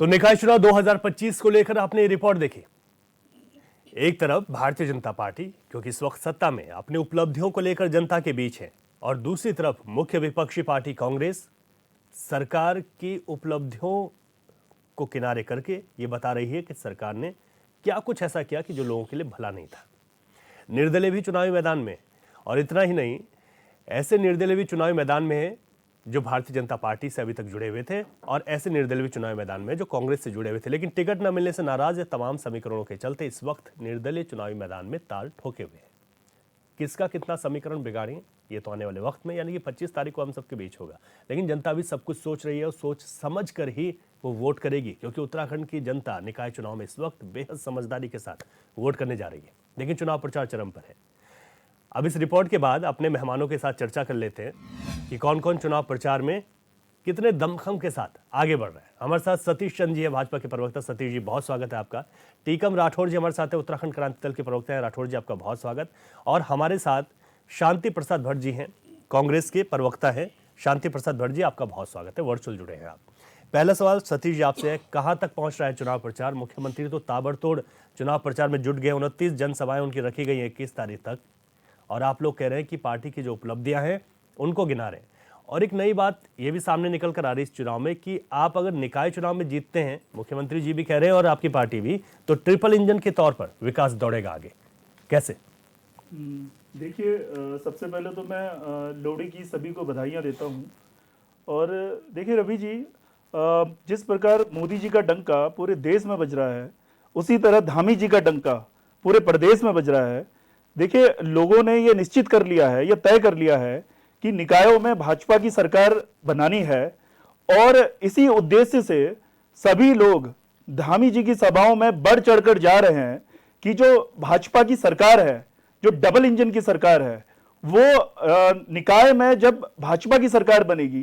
तो निकाय चुनाव 2025 को लेकर आपने ये रिपोर्ट देखी। एक तरफ भारतीय जनता पार्टी, क्योंकि इस वक्त सत्ता में अपनी उपलब्धियों को लेकर जनता के बीच है, और दूसरी तरफ मुख्य विपक्षी पार्टी कांग्रेस सरकार की उपलब्धियों को किनारे करके ये बता रही है कि सरकार ने क्या कुछ ऐसा किया कि जो लोगों के लिए भला नहीं था। निर्दलीय भी चुनावी मैदान में, और इतना ही नहीं, ऐसे निर्दलीय भी चुनावी मैदान में है जो भारतीय जनता पार्टी से अभी तक जुड़े हुए थे, और ऐसे निर्दलीय भी चुनावी मैदान में जो कांग्रेस से जुड़े हुए थे, लेकिन टिकट न मिलने से नाराज है। तमाम समीकरणों के चलते इस वक्त निर्दलीय चुनावी मैदान में ताल ठोके हुए हैं। किसका कितना समीकरण बिगाड़ें ये तो आने वाले वक्त में, यानी कि 25 तारीख को हम सबके बीच होगा। लेकिन जनता भी सब कुछ सोच रही है और सोच समझ कर ही वो वोट करेगी, क्योंकि उत्तराखंड की जनता निकाय चुनाव में इस वक्त बेहद समझदारी के साथ वोट करने जा रही है। लेकिन चुनाव प्रचार चरम पर है। अब इस रिपोर्ट के बाद अपने मेहमानों के साथ चर्चा कर लेते हैं कि कौन कौन चुनाव प्रचार में कितने दमखम के साथ आगे बढ़ रहे हैं। हमारे साथ सतीश चंद्र जी है, भाजपा के प्रवक्ता। सतीश जी, बहुत स्वागत है आपका। टीकम राठौर जी हमारे साथ है, उत्तराखंड क्रांति दल के प्रवक्ता हैं। राठौर जी, आपका बहुत स्वागत। और हमारे साथ शांति प्रसाद भट्ट जी हैं, कांग्रेस के प्रवक्ता हैं। शांति प्रसाद भट्ट जी, आपका बहुत स्वागत है, वर्चुअल जुड़े हैं आप। पहला सवाल सतीश जी आपसे है, कहाँ तक पहुंच रहा है चुनाव प्रचार? मुख्यमंत्री तो ताबड़तोड़ चुनाव प्रचार में जुट गए। 29 जनसभाएं उनकी रखी गई हैं 21 तारीख तक, और आप लोग कह रहे हैं कि पार्टी की जो उपलब्धियां हैं उनको गिना रहे हैं। और एक नई बात ये भी सामने निकल कर आ रही है इस चुनाव में कि आप अगर निकाय चुनाव में जीतते हैं, मुख्यमंत्री जी भी कह रहे हैं और आपकी पार्टी भी, तो ट्रिपल इंजन के तौर पर विकास दौड़ेगा आगे। कैसे? देखिए, सबसे पहले तो मैं लोहड़ी की सभी को बधाइयाँ देता हूँ। और देखिए रवि जी, जिस प्रकार मोदी जी का डंका पूरे देश में बज रहा है, उसी तरह धामी जी का डंका पूरे प्रदेश में बज रहा है। देखिए, लोगों ने ये निश्चित कर लिया है, ये तय कर लिया है कि निकायों में भाजपा की सरकार बनानी है, और इसी उद्देश्य से सभी लोग धामी जी की सभाओं में बढ़ चढ़कर जा रहे हैं कि जो भाजपा की सरकार है, जो डबल इंजन की सरकार है, वो निकाय में जब भाजपा की सरकार बनेगी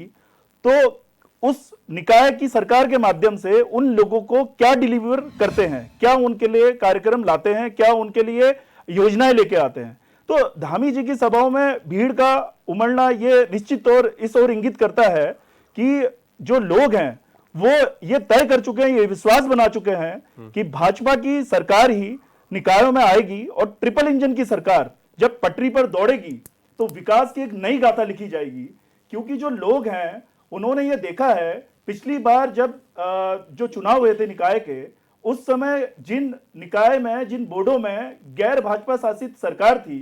तो उस निकाय की सरकार के माध्यम से उन लोगों को क्या डिलीवर करते हैं, क्या उनके लिए कार्यक्रम लाते हैं, क्या उनके लिए योजनाएं लेके आते हैं। तो धामी जी की सभाओं में भीड़ का उमड़ना ये निश्चित तौर इस ओर इंगित करता है कि जो लोग हैं वो ये तय कर चुके हैं, ये विश्वास बना चुके हैं कि भाजपा की सरकार ही निकायों में आएगी, और ट्रिपल इंजन की सरकार जब पटरी पर दौड़ेगी तो विकास की एक नई गाथा लिखी जाएगी। क्योंकि जो लोग हैं उन्होंने ये देखा है, पिछली बार जब जो चुनाव हुए थे निकाय के, उस समय जिन निकाय में, जिन बोर्डों में गैर भाजपा शासित सरकार थी,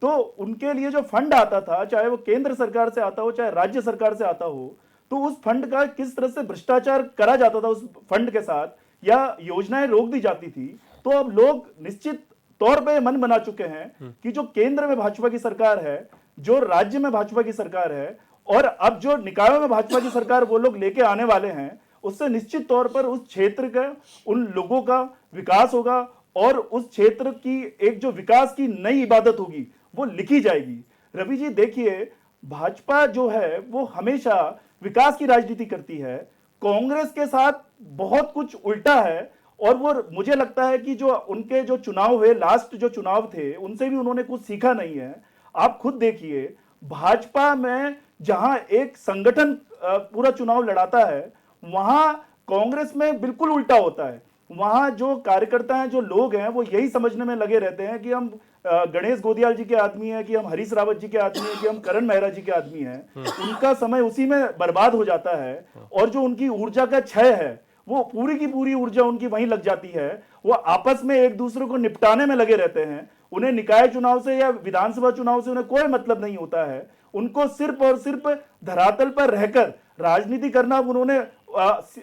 तो उनके लिए जो फंड आता था, चाहे वो केंद्र सरकार से आता हो चाहे राज्य सरकार से आता हो, तो उस फंड का किस तरह से भ्रष्टाचार करा जाता था उस फंड के साथ, या योजनाएं रोक दी जाती थी। तो अब लोग निश्चित तौर पे मन बना चुके हैं कि जो केंद्र में भाजपा की सरकार है, जो राज्य में भाजपा की सरकार है, और अब जो निकायों में भाजपा की सरकार वो लोग लेके आने वाले हैं, उससे निश्चित तौर पर उस क्षेत्र का, उन लोगों का विकास होगा, और उस क्षेत्र की एक जो विकास की नई इबादत होगी वो लिखी जाएगी। रवि जी, देखिए, भाजपा जो है वो हमेशा विकास की राजनीति करती है। कांग्रेस के साथ बहुत कुछ उल्टा है, और वो मुझे लगता है कि जो उनके जो चुनाव हुए, लास्ट जो चुनाव थे, उनसे भी उन्होंने कुछ सीखा नहीं है। आप खुद देखिए, भाजपा में जहां एक संगठन पूरा चुनाव लड़ाता है, वहां कांग्रेस में बिल्कुल उल्टा होता है। वहां जो कार्यकर्ता हैं, जो लोग हैं, वो यही समझने में लगे रहते हैं कि हम गणेश गोदियाल जी के आदमी हैं, कि हम हरीश रावत जी के आदमी हैं, कि हम करण मेहरा जी के आदमी हैं। उनका समय उसी में बर्बाद हो जाता है, और जो उनकी ऊर्जा का क्षय है, वो पूरी की पूरी ऊर्जा उनकी वहीं लग जाती है। वो आपस में एक दूसरे को निपटाने में लगे रहते हैं। उन्हें निकाय चुनाव से या विधानसभा चुनाव से उन्हें कोई मतलब नहीं होता है। उनको सिर्फ और सिर्फ धरातल पर रहकर राजनीति करना उन्होंने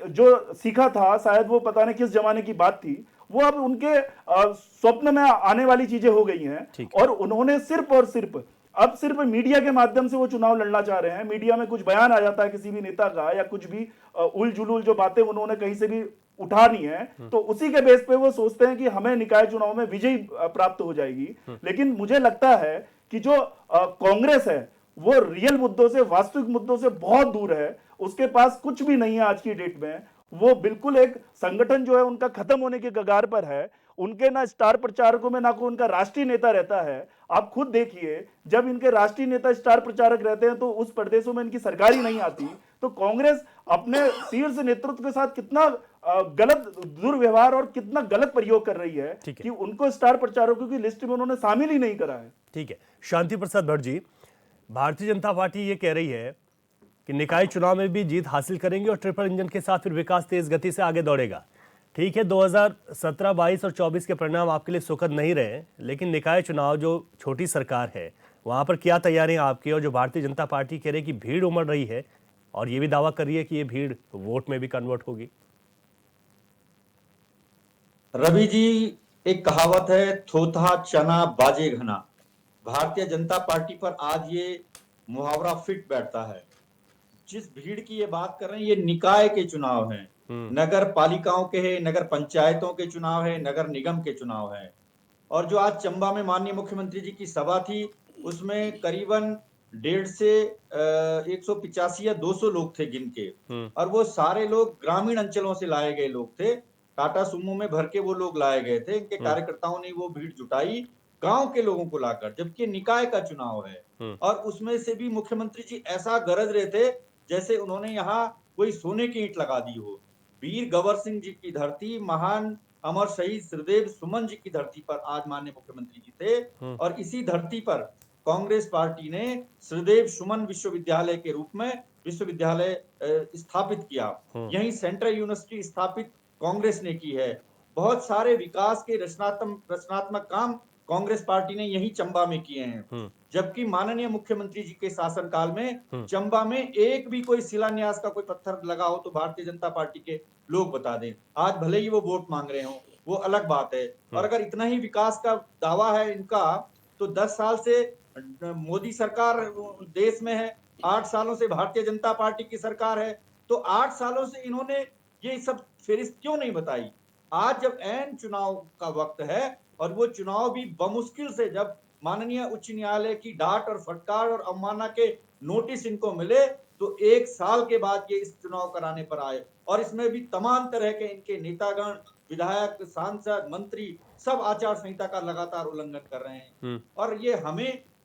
जो सीखा था, शायद वो पता नहीं किस जमाने की बात थी, वो अब उनके स्वप्न में आने वाली चीजें हो गई हैं। और उन्होंने सिर्फ और सिर्फ अब सिर्फ मीडिया के माध्यम से वो चुनाव लड़ना चाह रहे हैं। मीडिया में कुछ बयान आ जाता है किसी भी नेता का, या कुछ भी उल जुलूल जो बातें उन्होंने कहीं से भी उठानी है, तो उसी के बेस पे वो सोचते हैं कि हमें निकाय चुनाव में विजय प्राप्त हो जाएगी। लेकिन मुझे लगता है कि जो कांग्रेस है वो रियल मुद्दों से, वास्तविक मुद्दों से बहुत दूर है। उसके पास कुछ भी नहीं है आज की डेट में। वो बिल्कुल एक संगठन जो है उनका खत्म होने के कगार पर है। उनके ना स्टार प्रचारकों में ना कोई उनका राष्ट्रीय नेता रहता है। आप खुद देखिए, जब इनके राष्ट्रीय नेता स्टार प्रचारक रहते हैं तो उस प्रदेशों में इनकी सरकार ही नहीं आती। तो कांग्रेस अपने शीर्ष नेतृत्व के साथ कितना गलत दुर्व्यवहार और कितना गलत प्रयोग कर रही है ठीक है। कि उनको स्टार प्रचारकों की लिस्ट में उन्होंने शामिल ही नहीं करा है। ठीक है, शांति प्रसाद भट्ट जी, भारतीय जनता पार्टी ये कह रही है कि निकाय चुनाव में भी जीत हासिल करेंगे और ट्रिपल इंजन के साथ फिर विकास तेज गति से आगे दौड़ेगा। ठीक है, 2017, 22 और 24 के परिणाम आपके लिए सुखद नहीं रहे, लेकिन निकाय चुनाव जो छोटी सरकार है वहां पर क्या तैयारियां आपकी, और जो भारतीय जनता पार्टी कह रही है कि भीड़ उमड़ रही है और ये भी दावा कर रही है कि ये भीड़ वोट में भी कन्वर्ट होगी? रवि जी, एक कहावत है, थोथा चना बाजे घना। भारतीय जनता पार्टी पर आज ये मुहावरा फिट बैठता है। जिस भीड़ की ये बात कर रहे हैं, ये निकाय के चुनाव हैं, नगर पालिकाओं के हैं, नगर पंचायतों के चुनाव है, नगर निगम के चुनाव है। और जो आज चंबा में माननीय मुख्यमंत्री जी की सभा थी, उसमें करीबन 150 से 185 या 200 लोग थे गिन के, और वो सारे लोग ग्रामीण अंचलों से लाए गए लोग थे। टाटा सुमो में भर के वो लोग लाए गए थे। इनके कार्यकर्ताओं ने वो भीड़ जुटाई गांव के लोगों को लाकर, जबकि निकाय का चुनाव है। और उसमें से भी मुख्यमंत्री जी ऐसा गरज रहे थे जैसे उन्होंने यहाँ कोई सोने की ईंट लगा दी हो। वीर गबर सिंह जी की धरती, महान अमर शहीद श्रीदेव सुमन जी की धरती पर आज माननीय मुख्यमंत्री जी थे, और इसी धरती पर कांग्रेस पार्टी ने श्रीदेव सुमन विश्वविद्यालय के रूप में विश्वविद्यालय स्थापित किया। यही सेंट्रल यूनिवर्सिटी स्थापित कांग्रेस ने की है। बहुत सारे विकास के रचनात्मक काम कांग्रेस पार्टी ने यही चंबा में किए हैं। जबकि माननीय मुख्यमंत्री जी के शासनकाल में चंबा में एक भी कोई शिलान्यास का कोई पत्थर लगा हो तो भारतीय जनता पार्टी के लोग बता दें। आज भले ही वो वोट मांग रहे हो, वो अलग बात है। और अगर इतना ही विकास का दावा है इनका, तो 10 साल से मोदी सरकार देश में है, 8 सालों से भारतीय जनता पार्टी की सरकार है, तो 8 सालों से इन्होंने ये सब फेरिस्त क्यों नहीं बताई? आज जब ऐन चुनाव का वक्त है, और वो चुनाव भी बमुश्किल से, जब माननीय उच्च न्यायालय की डांट और फटकार और अवमानना के नोटिस इनको मिले, तो 1 साल के बाद ये इस चुनाव कराने पर आए। और इसमें भी तमाम तरह के इनके नेतागण, विधायक, सांसद, मंत्री सब आचार संहिता का लगातार उल्लंघन कर रहे हैं। और ये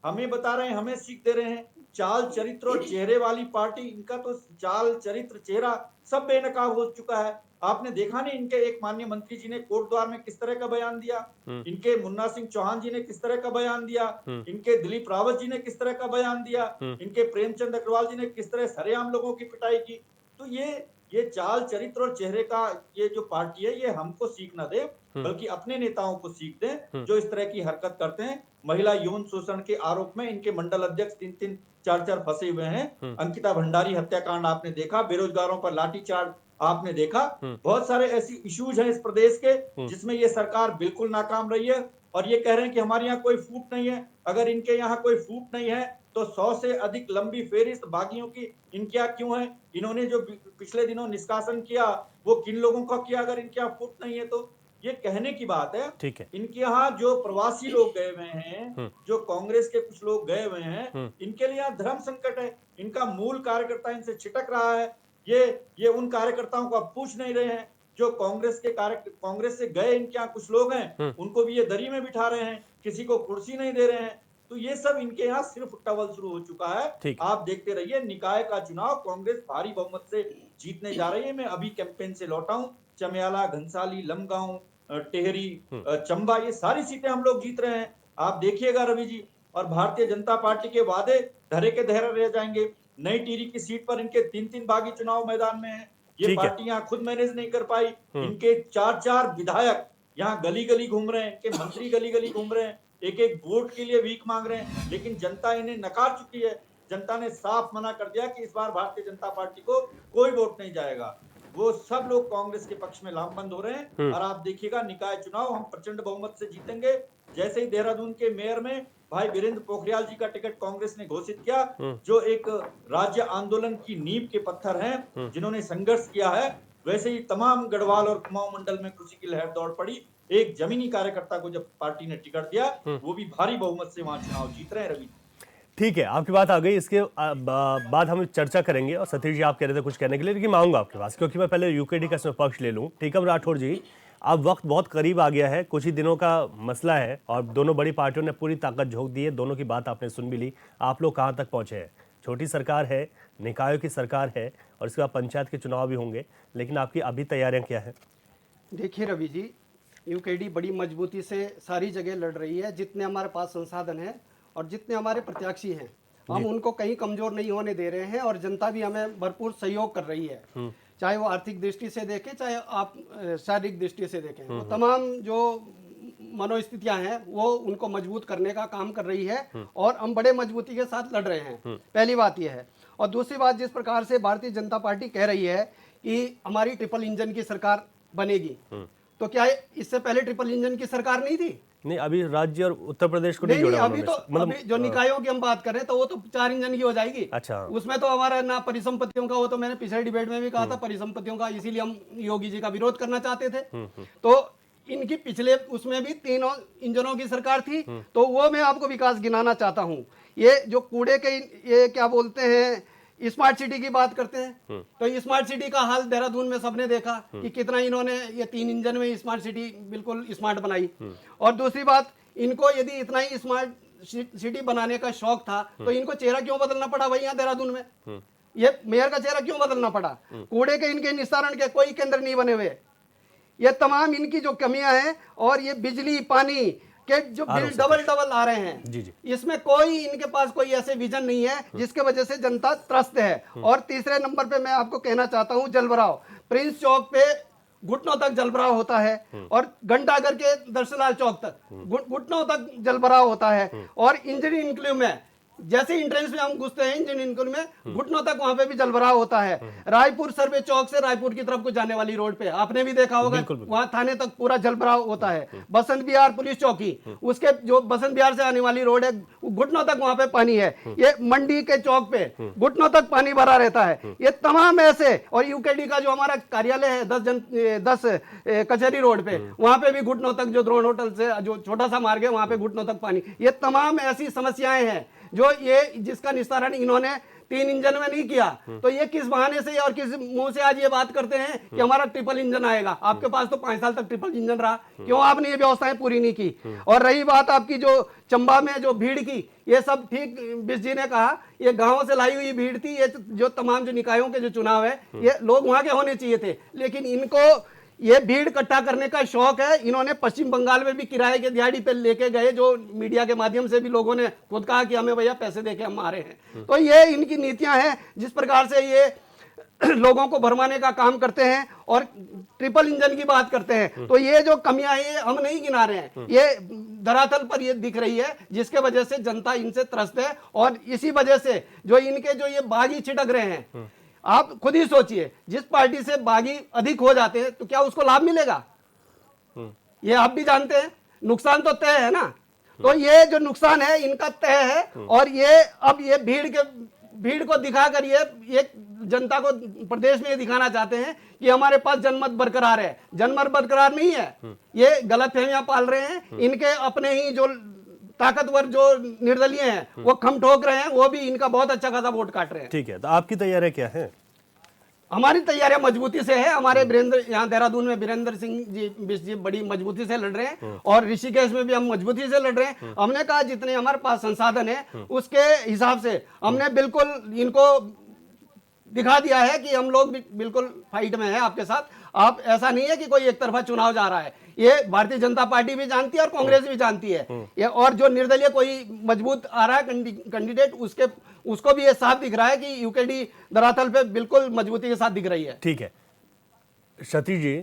हमें बता रहे हैं, हमें सीख दे रहे हैं। चाल चरित्र और चेहरे वाली पार्टी, इनका तो चाल चरित्र चेहरा सब बेनकाब हो चुका है। आपने देखा नहीं, इनके एक माननीय मंत्री जी ने कोटद्वार में किस तरह का बयान दिया, इनके मुन्ना सिंह चौहान जी ने किस तरह का बयान दिया, इनके दिलीप रावत जी ने किस तरह का बयान दिया, इनके प्रेमचंद अग्रवाल जी ने किस तरह सरेआम लोगों की पिटाई की। तो ये चाल चरित्र और चेहरे का ये जो पार्टी है, ये हमको सीख न दे, बल्कि अपने नेताओं को सीख दें जो इस तरह की हरकत करते हैं। महिला यौन शोषण के आरोप में इनके मंडल अध्यक्ष 3-3, 4-4 फंसे हुए हैं। अंकिता भंडारी हत्याकांड आपने देखा, बेरोजगारों पर लाठीचार्ज आपने देखा। बहुत सारे ऐसी इश्यूज हैं इस प्रदेश के जिसमें ये सरकार बिल्कुल नाकाम रही है। और ये कह रहे हैं कि हमारे यहाँ कोई फूट नहीं है। अगर इनके यहाँ कोई फूट नहीं है तो 100 से अधिक लंबी फेरिस्त बागियों की इनके यहाँ क्यों है? इन्होंने जो पिछले दिनों निष्कासन किया वो किन लोगों का किया? अगर इनके यहाँ फूट नहीं है तो ये कहने की बात है। ठीक है। इनके यहाँ जो प्रवासी लोग गए हुए हैं, जो कांग्रेस के कुछ लोग गए हुए हैं, इनके लिए यहाँ धर्म संकट है। इनका मूल कार्यकर्ता इनसे छिटक रहा है। ये उन कार्यकर्ताओं को अब पूछ नहीं रहे हैं जो कांग्रेस से गए। इनके यहाँ कुछ लोग हैं, उनको भी ये दरी में बिठा रहे हैं, किसी को कुर्सी नहीं दे रहे हैं। तो ये सब इनके यहाँ सिर्फ टवल शुरू हो चुका है। आप देखते रहिए, निकाय का चुनाव कांग्रेस भारी बहुमत से जीतने जा रही है। मैं अभी कैंपेन से लौटा हूं, चमियाला, घनसाली, लमगांव, टेहरी, चंबा, ये सारी सीटें हम लोग जीत रहे हैं। आप देखिएगा रवि जी, और भारतीय जनता पार्टी के वादे धरे के धरे रह जाएंगे। नई टिहरी की सीट पर इनके 3-3 बागी चुनाव मैदान में है। ये पार्टी यहाँ खुद मैनेज नहीं कर पाई। इनके 4-4 विधायक यहाँ गली गली घूम रहे हैं, इनके मंत्री गली गली घूम रहे हैं, एक वोट के लिए भीख मांग रहे हैं, लेकिन जनता इन्हें नकार चुकी है। जनता ने साफ मना कर दिया कि इस बार भारतीय जनता पार्टी को कोई वोट नहीं जाएगा। वो सब लोग कांग्रेस के पक्ष में लामबंद हो रहे हैं। और आप देखिएगा, निकाय चुनाव हम प्रचंड बहुमत से जीतेंगे। जैसे ही देहरादून के मेयर में भाई वीरेंद्र पोखरियाल जी का टिकट कांग्रेस ने घोषित किया, जो एक राज्य आंदोलन की नींव के पत्थर हैं, जिन्होंने संघर्ष किया है, वैसे ही तमाम गढ़वाल और कुमाऊं मंडल में खुशी की लहर दौड़ पड़ी। एक जमीनी कार्यकर्ता को जब पार्टी ने टिकट दिया, वो भी भारी बहुमत से वहां चुनाव जीत रहे हैं। रवि, ठीक है, आपकी बात आ गई। इसके बाद हम चर्चा करेंगे। और सतीश जी, आप कह रहे थे कुछ कहने के लिए, लेकिन मैं आऊंगा आपके पास, क्योंकि मैं पहले यूकेडी का इसमें पक्ष ले लूं। टीकम राठौर जी, अब वक्त बहुत करीब आ गया है, कुछ ही दिनों का मसला है और दोनों बड़ी पार्टियों ने पूरी ताकत झोंक दी है। दोनों की बात आपने सुन भी ली। आप लोग कहाँ तक पहुंचे हैं? छोटी सरकार है, निकायों की सरकार है, और इसके बाद पंचायत के चुनाव भी होंगे, लेकिन आपकी अभी तैयारियां क्या है? देखिए रवि जी, यूकेडी बड़ी मजबूती से सारी जगह लड़ रही है। जितने हमारे पास संसाधन हैं और जितने हमारे प्रत्याशी हैं, हम उनको कहीं कमजोर नहीं होने दे रहे हैं और जनता भी हमें भरपूर सहयोग कर रही है। चाहे वो आर्थिक दृष्टि से देखें, चाहे आप शारीरिक दृष्टि से देखें, वो तमाम जो मनोस्थितियां हैं वो उनको मजबूत करने का काम कर रही है और हम बड़े मजबूती के साथ लड़ रहे हैं। पहली बात यह है। और दूसरी बात, जिस प्रकार से भारतीय जनता पार्टी कह रही है कि हमारी ट्रिपल इंजन की सरकार बनेगी, तो क्या इससे पहले ट्रिपल इंजन की सरकार नहीं थी? नहीं, अभी राज्य और उत्तर प्रदेश को नहीं नहीं, जोड़ा अभी तो उन्होंने, अभी जो निकायों की हम बात कर रहे हैं तो वो तो 4 इंजन की हो जाएगी। अच्छा। उसमें तो हमारा ना परिसंपत्तियों का, वो तो मैंने पिछले डिबेट में भी कहा था, परिसंपत्तियों का, इसीलिए हम योगी जी का विरोध करना चाहते थे। तो इनकी पिछले उसमें भी 3 इंजनों की सरकार थी, तो वो मैं आपको विकास गिनाना चाहता हूँ। ये जो कूड़े के ये क्या बोलते हैं, स्मार्ट सिटी की बात करते हैं, तो स्मार्ट सिटी का हाल देहरादून में सबने देखा कि कितना इन्होंने ये 3 इंजन में स्मार्ट सिटी बिल्कुल स्मार्ट बनाई। और दूसरी बात, इनको यदि इतना ही स्मार्ट सिटी बनाने का शौक था तो इनको चेहरा क्यों बदलना पड़ा भाई यहाँ देहरादून में? ये मेयर का चेहरा क्यों बदलना पड़ा? कूड़े के इनके निस्तारण के कोई केंद्र नहीं बने हुए। ये तमाम इनकी जो कमियां हैं, और ये बिजली पानी के जो बिल डबल आ रहे हैं, जी जी। इसमें कोई इनके पास कोई ऐसे विजन नहीं है जिसके वजह से जनता त्रस्त है। और तीसरे नंबर पे मैं आपको कहना चाहता हूं, जलभराव। प्रिंस चौक पे घुटनों तक जलभराव होता है और घंटाघर के दर्शनलाल चौक तक घुटनों तक जलभराव होता है। और इंजीनियरिंग इनक्लूव में जैसे एंट्रेंस में हम घुसते हैं इंजीनियरिंग इनक्लूव में, घुटनों तक वहां पे भी जलभराव होता है। रायपुर सर्वे चौक से रायपुर की तरफ को जाने वाली रोड पे आपने भी देखा होगा, वहां थाने तक पूरा जलभराव होता है। बसंत विहार पुलिस चौकी, उसके जो बसंत विहार से आने वाली रोड है, घुटनों तक वहां पे पानी है। ये मंडी के चौक पे घुटनों तक पानी भरा रहता है। ये तमाम ऐसे, और यूकेडी का जो हमारा कार्यालय है 10 कचहरी रोड पे, वहां पे भी घुटनों तक, जो द्रोण होटल से जो छोटा सा मार्ग है वहां पे घुटनों तक पानी। ये तमाम ऐसी समस्याएं हैं जो ये जिसका निस्तारण इन्होंने 3 इंजन में नहीं किया। तो ये किस बहाने से और किस मुंह से आज ये बात करते हैं कि हमारा ट्रिपल इंजन आएगा? आपके पास तो 5 साल तक ट्रिपल इंजन रहा, क्यों आपने ये व्यवस्थाएं पूरी नहीं की? और रही बात आपकी जो चंबा में जो भीड़ की, ये सब ठीक बिस जी ने कहा, ये गांवों से लाई हुई भीड़ थी। ये जो तमाम जो निकायों के जो चुनाव है, ये लोग वहां के होने चाहिए थे, लेकिन इनको ये भीड़ इकट्ठा करने का शौक है। इन्होंने पश्चिम बंगाल में भी किराए के दिहाड़ी पे लेके गए, जो मीडिया के माध्यम से भी लोगों ने खुद कहा कि हमें भैया पैसे देके हम आ रहे हैं। तो ये इनकी नीतियां हैं जिस प्रकार से ये लोगों को भरमाने का काम करते हैं और ट्रिपल इंजन की बात करते हैं। तो ये जो कमियां हैं ये हम नहीं गिना रहे हैं, ये धरातल पर ये दिख रही है, जिसके वजह से जनता इनसे त्रस्त है। और इसी वजह से जो इनके जो ये बागी छिटक रहे हैं, आप खुद ही सोचिए, जिस पार्टी से बागी अधिक हो जाते हैं तो क्या उसको लाभ मिलेगा? ये आप भी जानते हैं, नुकसान तो तय है ना। तो ये जो नुकसान है इनका तय है। और ये अब ये भीड़ को दिखाकर ये जनता को प्रदेश में ये दिखाना चाहते हैं कि हमारे पास जनमत बरकरार है। जनमत बरकरार नहीं है, ये गलतफहमियां पाल रहे हैं। इनके अपने ही जो ताकतवर जो निर्दलीय हैं वो खम ठोक रहे हैं, वो भी इनका बहुत अच्छा खासा वोट काट रहे हैं। ठीक है, तो आपकी तैयारी क्या है? हमारी तैयारियां मजबूती से है। हमारे वीरेंद्र यहाँ देहरादून में वीरेंद्र सिंह जी बिष्ट जी बड़ी मजबूती से लड़ रहे हैं, और ऋषिकेश में भी हम मजबूती से लड़ रहे हैं। हमने कहा जितने हमारे पास संसाधन है उसके हिसाब से हमने बिल्कुल इनको दिखा दिया है कि हम लोग बिल्कुल फाइट में है आपके साथ। आप ऐसा नहीं है कि कोई एक तरफा चुनाव जा रहा है, ये भारतीय जनता पार्टी भी जानती है और कांग्रेस भी जानती है। ये और जो निर्दलीय कोई मजबूत आ रहा है कैंडिडेट, उसको भी ये साफ दिख रहा है कि यूकेडी धरातल पे बिल्कुल मजबूती के साथ दिख रही है। ठीक है सतीश जी,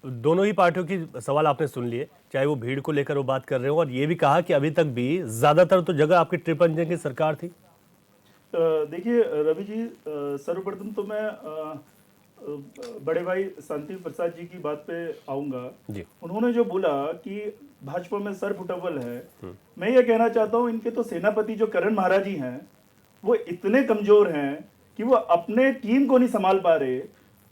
दोनों ही पार्टियों की सवाल आपने सुन लिए, चाहे वो भीड़ को लेकर वो बात कर रहे हो, और ये भी कहा कि अभी तक भी ज्यादातर तो जगह आपकी ट्रिपल इंजन की सरकार थी। देखिए रवि जी, सर्वप्रथम तो मैं बड़े भाई शांति प्रसाद जी की बात पे आऊंगा। उन्होंने जो बोला कि भाजपा में सर्वपुटबल है, मैं ये कहना चाहता हूँ इनके तो सेनापति जो करण महाराज जी हैं वो इतने कमजोर हैं कि वो अपने टीम को नहीं संभाल पा रहे।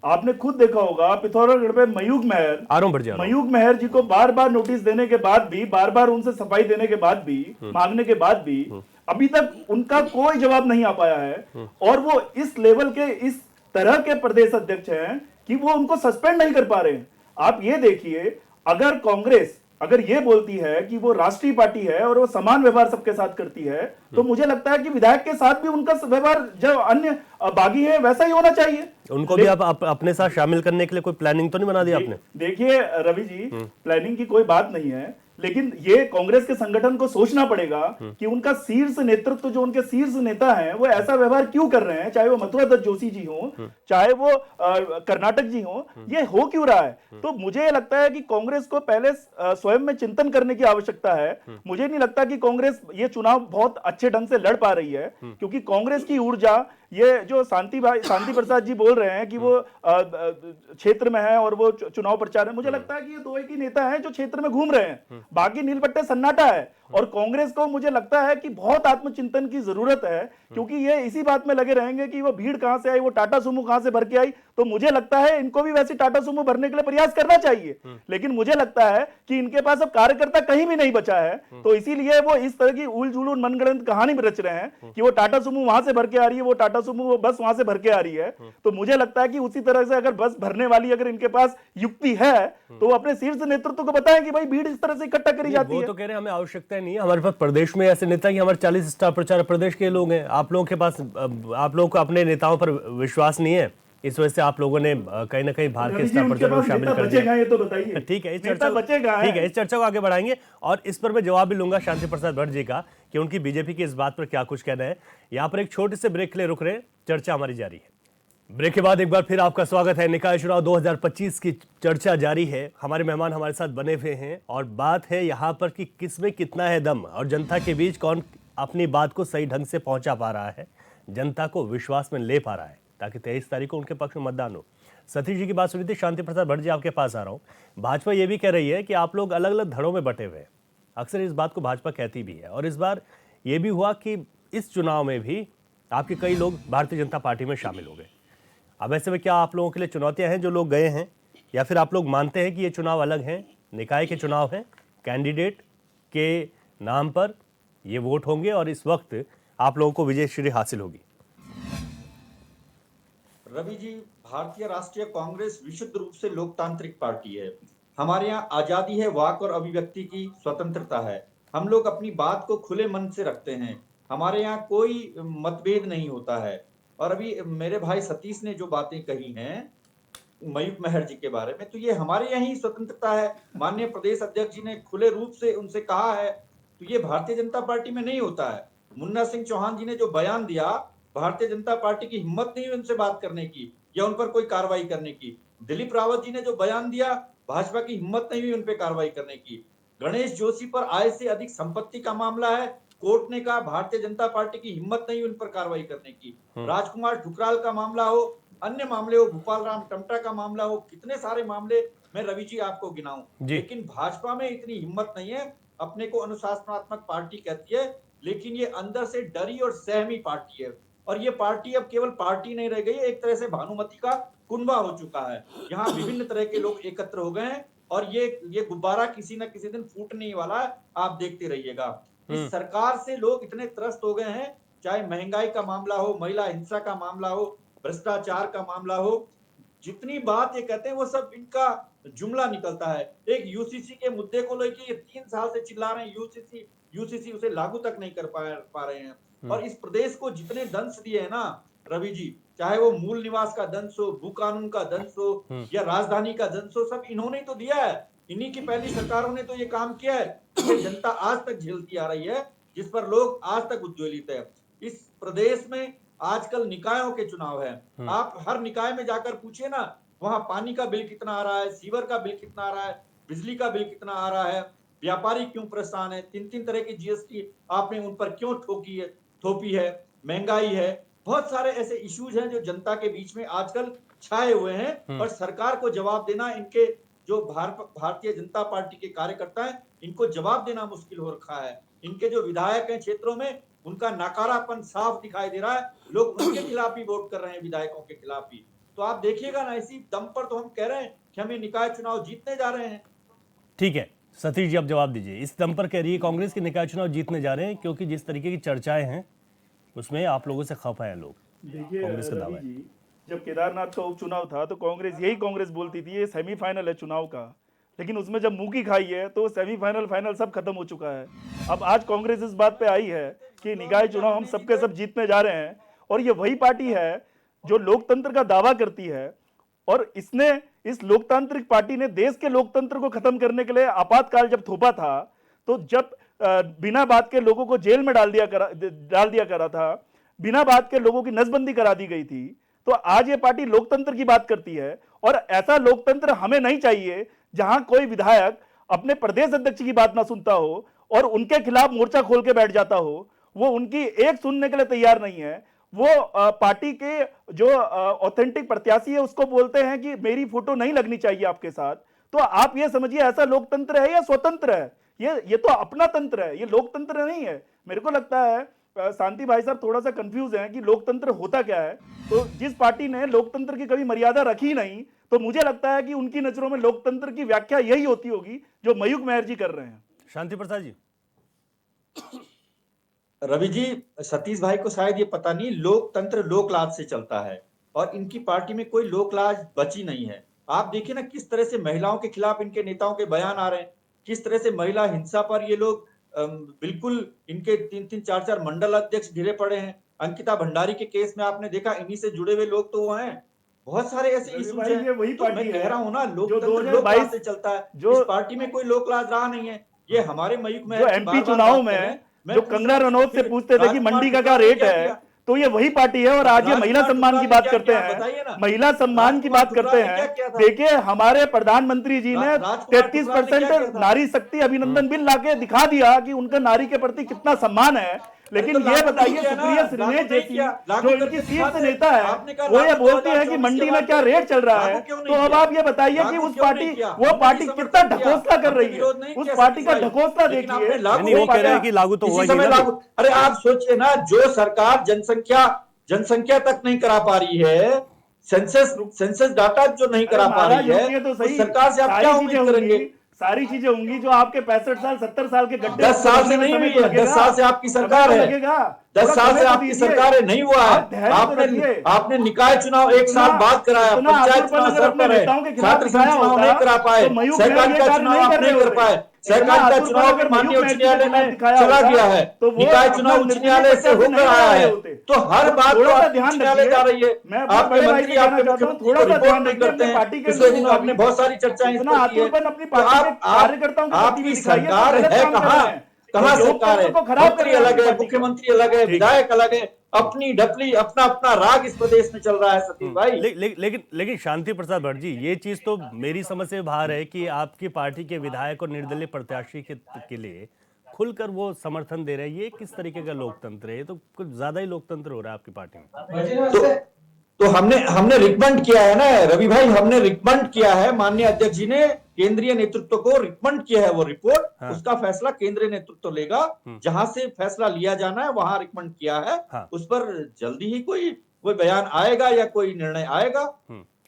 आपने खुद देखा होगा पिथौरागढ़ में मयूख मेहर जी को बार बार नोटिस देने के बाद भी, बार बार उनसे सफाई देने के बाद भी, मांगने के बाद भी अभी तक उनका कोई जवाब नहीं आ पाया है। और वो इस लेवल के, इस तरह के प्रदेश अध्यक्ष हैं कि वो उनको सस्पेंड नहीं कर पा रहे हैं। आप ये देखिए, अगर कांग्रेस अगर ये बोलती है कि वो राष्ट्रीय पार्टी है और वो समान व्यवहार सबके साथ करती है, तो मुझे लगता है कि विधायक के साथ भी उनका व्यवहार जो अन्य बागी है वैसा ही होना चाहिए। उनको भी आप अपने साथ शामिल करने के लिए कोई प्लानिंग तो नहीं बना दी आपने? देखिए रवि जी, प्लानिंग की कोई बात नहीं है, लेकिन ये कांग्रेस के संगठन को सोचना पड़ेगा कि उनका शीर्ष नेतृत्व, जो उनके शीर्ष नेता हैं, वो ऐसा व्यवहार क्यों कर रहे हैं, चाहे वो मथुरा दत्त जोशी जी हो, चाहे वो कर्नाटक जी हो, ये हो क्यों रहा है। तो मुझे ये लगता है कि कांग्रेस को पहले स्वयं में चिंतन करने की आवश्यकता है। मुझे नहीं लगता कि कांग्रेस ये चुनाव बहुत अच्छे ढंग से लड़ पा रही है, क्योंकि कांग्रेस की ऊर्जा, ये जो शांति प्रसाद जी बोल रहे हैं कि वो क्षेत्र में है और वो चुनाव प्रचार है, मुझे लगता है कि ये दो एक ही नेता हैं जो क्षेत्र में घूम रहे हैं, बाकी नीलपट्टे सन्नाटा है। और कांग्रेस को मुझे लगता है कि बहुत आत्मचिंतन की जरूरत है, क्योंकि ये इसी बात में लगे रहेंगे कि वो भीड़ कहां से आई, वो टाटा सुमो कहां से भर के आई। तो मुझे लगता है इनको भी वैसे टाटा सुमो भरने के लिए प्रयास करना चाहिए, लेकिन मुझे लगता है कि इनके पास अब कार्यकर्ता कहीं भी नहीं बचा है। तो इसीलिए वो इस तरह की उल जुलून मनगढ़ंत कहानी में रच रहे हैं कि वो टाटा सुमो वहां से भर के आ रही है, वो टाटा सुमो वो बस वहां से भर के आ रही है। तो मुझे लगता है कि उसी तरह से अगर बस भरने वाली अगर इनके पास युक्ति है, तो वो अपने शीर्ष नेतृत्व को बताएं कि भाई भीड़ इस तरह से इकट्ठा करी जाती है। वो तो कह रहे हैं हमें आवश्यकता नहीं है, हमारे पास प्रदेश में ऐसे नेता कि हमारे 40 स्टार प्रचारक प्रदेश के लोग हैं। आप लोगों के पास, आप लोगों को अपने नेताओं पर विश्वास नहीं है, इस वजह से आप लोगों ने कहीं ना कहीं बाहर के स्टार प्रचारक को शामिल कर दिया। ये तो बताइए। ठीक है, इस चर्चा को आगे बढ़ाएंगे और इस पर मैं जवाब भी लूंगा शांति प्रसाद भट्ट जी का कि उनकी बीजेपी की इस बात पर क्या कुछ कहना है। यहाँ पर एक छोटे से ब्रेक के लिए रुक रहे, चर्चा हमारी जारी है। ब्रेक के बाद एक बार फिर आपका स्वागत है। निकाय चुनाव 2025 की चर्चा जारी है। हमारे मेहमान हमारे साथ बने हुए हैं और बात है यहाँ पर कि किसमें कितना है दम और जनता के बीच कौन अपनी बात को सही ढंग से पहुंचा पा रहा है, जनता को विश्वास में ले पा रहा है, ताकि 23 तारीख को उनके पक्ष में मतदान हो। सतीश जी की बात सुनी थी, शांति प्रसाद भट्ट जी आपके पास आ रहा हूँ। भाजपा ये भी कह रही है कि आप लोग अलग अलग धड़ों में बटे हुए हैं। अक्सर इस बात को भाजपा कहती भी है और इस बार ये भी हुआ कि इस चुनाव में भी आपके कई लोग भारतीय जनता पार्टी में शामिल हो गए। अब ऐसे में क्या आप लोगों के लिए चुनौतियां हैं जो लोग गए हैं, या फिर आप लोग मानते हैं कि ये चुनाव अलग हैं, निकाय के चुनाव हैं, कैंडिडेट के नाम पर ये वोट होंगे और इस वक्त आप लोगों को विजय श्री हासिल होगी? रवि जी, भारतीय राष्ट्रीय कांग्रेस विशुद्ध रूप से लोकतांत्रिक पार्टी है। हमारे यहाँ आजादी है, वाक और अभिव्यक्ति की स्वतंत्रता है। हम लोग अपनी बात को खुले मन से रखते हैं। हमारे यहाँ कोई मतभेद नहीं होता है। और अभी मेरे भाई सतीश ने जो बातें कही हैं मयूख महर जी के बारे में, तो ये हमारे यहाँ ही स्वतंत्रता है। माननीय प्रदेश अध्यक्ष जी ने खुले रूप से उनसे कहा है, तो ये भारतीय जनता पार्टी में नहीं होता है। मुन्ना सिंह चौहान जी ने जो बयान दिया, भारतीय जनता पार्टी की हिम्मत नहीं हुई उनसे बात करने की या उन पर कोई कार्रवाई करने की। दिलीप रावत जी ने जो बयान दिया, भाजपा की हिम्मत नहीं हुई उन पर कार्रवाई करने की। गणेश जोशी पर आय से अधिक संपत्ति का मामला है, कोर्ट ने कहा भारतीय जनता पार्टी की हिम्मत नहीं उन पर कार्रवाई करने की। राजकुमार ठुकराल का मामला हो, अन्य मामले हो, भूपाल राम टमटा का मामला हो, कितने सारे मामले मैं रवि जी आपको गिनाऊं, लेकिन भाजपा में इतनी हिम्मत नहीं है। अपने को अनुशासनात्मक पार्टी कहती है, लेकिन ये अंदर से डरी और सहमी पार्टी है। और ये पार्टी अब केवल पार्टी नहीं रह गई है, एक तरह से भानुमति का कुनबा हो चुका है। यहाँ विभिन्न तरह के लोग एकत्र हो गए हैं और ये गुब्बारा किसी न किसी दिन फूटने ही वाला है, आप देखते रहिएगा। इस सरकार से लोग इतने त्रस्त हो गए हैं, चाहे महंगाई का मामला हो, महिला हिंसा का मामला हो, भ्रष्टाचार का मामला हो, जितनी बात ये कहते हैं वो सब इनका जुमला निकलता है। एक यूसीसी के मुद्दे को लेकर ये 3 साल से चिल्ला रहे हैं, यूसीसी उसे लागू तक नहीं कर पा रहे हैं। और इस प्रदेश को जितने दंश दिए हैं ना रवि जी, चाहे वो मूल निवास का दंश हो, भू कानून का दंश हो या राजधानी का दंश हो, सब इन्होंने तो दिया है। इन्हीं की पहली सरकारों ने तो ये काम किया है। ये जनता आज तक झेलती आ रही है, जिस पर लोग आज तक उज्ज्वलित है। इस प्रदेश में आजकल निकायों के चुनाव है। आप हर निकाय में जाकर पूछिए ना, वहां पानी का बिल कितना आ रहा है, सीवर का बिल कितना आ रहा है, बिजली का बिल कितना आ रहा है, व्यापारी क्यों परेशान है, 3 तरह की जीएसटी आपने उन पर क्यों थोपी है, महंगाई है। बहुत सारे ऐसे इश्यूज हैं जो जनता के बीच में आजकल छाए हुए हैं और सरकार को जवाब देना, इनके जो भारतीय जनता पार्टी के कार्यकर्ता हैं, इनको जवाब देना मुश्किल हो रखा है। इनके जो विधायक हैं क्षेत्रों में, उनका नकारापन साफ दिखाई दे रहा है। लोग उनके खिलाफ ही वोट कर रहे हैं, विधायकों के खिलाफ ही। तो आप देखिएगा ना, इसी दम पर तो हम कह रहे हैं कि हम ये निकाय चुनाव जीतने जा रहे हैं। ठीक है सतीश जी, अब जवाब दीजिए। इस दम पर कह रही है कांग्रेस के निकाय चुनाव जीतने जा रहे हैं, क्योंकि जिस तरीके की चर्चाएं हैं उसमें आप लोगों से खफा है लोग। देखिए कांग्रेस का दावा है। जब केदारनाथ का उपचुनाव था तो कांग्रेस बोलती थी ये सेमीफाइनल है चुनाव का, लेकिन उसमें जब मुंह की खाई है तो सेमीफाइनल फाइनल सब खत्म हो चुका है। अब आज कांग्रेस इस बात पे आई है कि निकाय चुनाव हम सबके सब जीतने जा रहे हैं, और ये वही पार्टी है जो लोकतंत्र का दावा करती है, और इसने इस लोकतांत्रिक पार्टी ने देश के लोकतंत्र को खत्म करने के लिए आपातकाल जब थोपा था, तो जब बिना बात के लोगों को जेल में डाल दिया करा था, बिना बात के लोगों की नसबंदी करा दी गई थी, तो आज ये पार्टी लोकतंत्र की बात करती है। और ऐसा लोकतंत्र हमें नहीं चाहिए जहां कोई विधायक अपने प्रदेश अध्यक्ष की बात ना सुनता हो और उनके खिलाफ मोर्चा खोल के बैठ जाता हो। वो उनकी एक सुनने के लिए तैयार नहीं है। वो पार्टी के जो ऑथेंटिक प्रत्याशी है उसको बोलते हैं कि मेरी फोटो नहीं लगनी चाहिए आपके साथ। तो आप ये समझिए ऐसा लोकतंत्र है या स्वतंत्र है? ये तो अपना तंत्र है, ये लोकतंत्र नहीं है। मेरे को लगता है शांति भाई साहब थोड़ा सा कंफ्यूज हैं कि लोकतंत्र होता क्या है। तो जिस पार्टी ने लोकतंत्र की कभी मर्यादा रखी नहीं, तो मुझे लगता है कि उनकी नजरों में लोकतंत्र की व्याख्या यही होती होगी जो मयूख मेहर जी कर रहे हैं। शांति प्रसाद जी। रवि जी, सतीश भाई को शायद ये पता नहीं, लोकतंत्र लोकलाज से चलता है और इनकी पार्टी में कोई लोकलाज बची नहीं है। आप देखिए ना किस तरह से महिलाओं के खिलाफ इनके नेताओं के बयान आ रहे हैं, किस तरह से महिला हिंसा पर ये लोग बिल्कुल इनके 3-3, 4-4 मंडल अध्यक्ष घिरे पड़े हैं। अंकिता भंडारी के केस में आपने देखा, इन्हीं से जुड़े हुए लोग तो वो हैं। बहुत सारे ऐसे इश्यूज हैं। ये वही तो पार्टी मैं है कह रहा हूं ना, जो लोकतंत्र 2022 लोकलाज से चलता है। जो इस पार्टी में कोई लोकलाज रहा नहीं है। ये हमारे मयूख में जो एमपी चुनाव में जो कंगना रनौत से पूछते थे कि मंडी का क्या रेट है, तो ये वही पार्टी है। और आज ये महिला सम्मान की बात करते हैं, महिला सम्मान की बात करते हैं। देखिए हमारे प्रधानमंत्री जी ने 33% नारी शक्ति अभिनंदन बिल लाके दिखा दिया कि उनका नारी के प्रति कितना सम्मान है। लेकिन ये बताइए सुप्रिया श्रीनेश जैसी जो इनकी शीर्ष नेता है वो ये बोलती है कि मंडी में क्या रेट चल रहा है। तो अब आप ये बताइए कि उस पार्टी वो पार्टी कितना ढकोसला कर रही है। उस पार्टी का ढकोसला देखिए। वो कह रहे हैं कि लागू तो हुआ ही नहीं। अरे आप सोचिए ना, जो सरकार जनसंख्या तक नहीं करा पा रही है, सेंसस डाटा जो नहीं करा पा रही है, तो उस सरकार से आप क्या उम्मीद करेंगे? सारी चीजें होंगी जो आपके 65 साल 70 साल के गड्ढे 10 साल से नहीं हुई है। 10 साल से आपकी सरकार है, 10 साल से आपकी सरकार है, नहीं हुआ है। आपने निकाय चुनाव 1 साल बाद कराया, पंचायत चुनाव सर पर है, छात्र संघ चुनाव नहीं करा पाए, सहकारिता चुनाव आप नहीं कर पाए। सहकारिता चुनाव भी माननीय उच्च न्यायालय में चला गया है, निकाय चुनाव उच्च न्यायालय से होकर आया है। तो हर बात को उच्च न्यायालय जा रही है। आपके मंत्री आपके मुख्यमंत्री को रिपोर्ट नहीं करते हैं। पिछले दिनों आपने बहुत सारी चर्चाएं इस पर की है। तो आपकी सरकार है कहाँ सरकार है? मंत्री अलग है, मुख्यमंत्री अलग है, विधायक अलग है, अपनी ढपली अपना अपना राग इस प्रदेश में चल रहा है सतीश भाई। लेकिन शांति प्रसाद भट्ट जी, ये चीज तो मेरी समझ से बाहर है कि आपकी पार्टी के विधायक और निर्दलीय प्रत्याशी के लिए खुलकर वो समर्थन दे रहे हैं। ये किस तरीके का लोकतंत्र है? ये तो कुछ ज्यादा ही लोकतंत्र हो रहा है आपकी पार्टी में। तो हमने रिकमेंड किया है ना रवि भाई, हमने रिकमेंड किया है, माननीय अध्यक्ष जी ने केंद्रीय नेतृत्व को रिकमेंड किया है वो रिपोर्ट। हाँ। उसका फैसला केंद्रीय नेतृत्व लेगा, जहां से फैसला लिया जाना है वहां रिकमेंड किया है। हाँ। उस पर जल्दी ही कोई बयान आएगा या कोई निर्णय आएगा।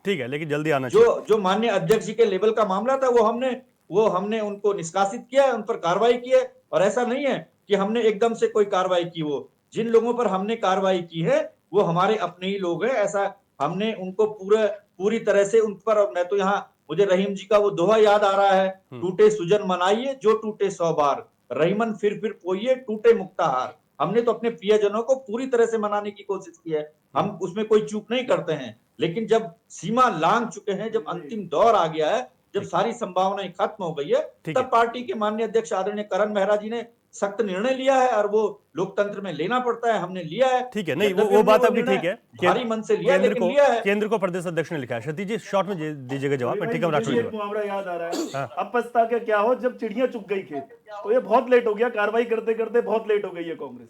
ठीक है, लेकिन जल्दी आना चाहिए। जो माननीय अध्यक्ष जी के लेवल का मामला था वो हमने उनको निष्कासित किया है, उन पर कार्रवाई की है। और ऐसा नहीं है कि हमने एकदम से कोई कार्रवाई की। वो जिन लोगों पर हमने कार्रवाई की है वो हमारे अपने ही लोग हैं। ऐसा हमने उनको पूरी तरह से उन पर, मैं तो यहाँ मुझे रहीम जी का वो दोहा याद आ रहा है, टूटे सुजन मनाइए जो टूटे 100 बार, रहीमन फिर पोइए टूटे मुक्ताहार। हमने तो अपने प्रियजनों को पूरी तरह से मनाने की कोशिश की है, हम उसमें कोई चूक नहीं करते हैं। लेकिन जब सीमा लांघ चुके हैं, जब अंतिम दौर आ गया है, जब सारी संभावनाएं खत्म हो गई है, तब पार्टी के माननीय अध्यक्ष आदरणीय करण मेहरा जी ने सख्त निर्णय लिया है और वो लोकतंत्र में लेना पड़ता है, हमने लिया है। ठीक है, नहीं वो बात आपकी ठीक है, भारी मन से लिया, लेकिन लिया है। केंद्र को प्रदेश अध्यक्ष ने लिखा है। सतीश जी शॉर्ट में दीजिएगा जवाब। ठीक है, मुहावरा याद आ रहा है, अब पछता के क्या हो जब चिड़िया चुग गई खेत। तो ये बहुत लेट हो गया, कार्रवाई करते करते बहुत लेट हो गई है कांग्रेस।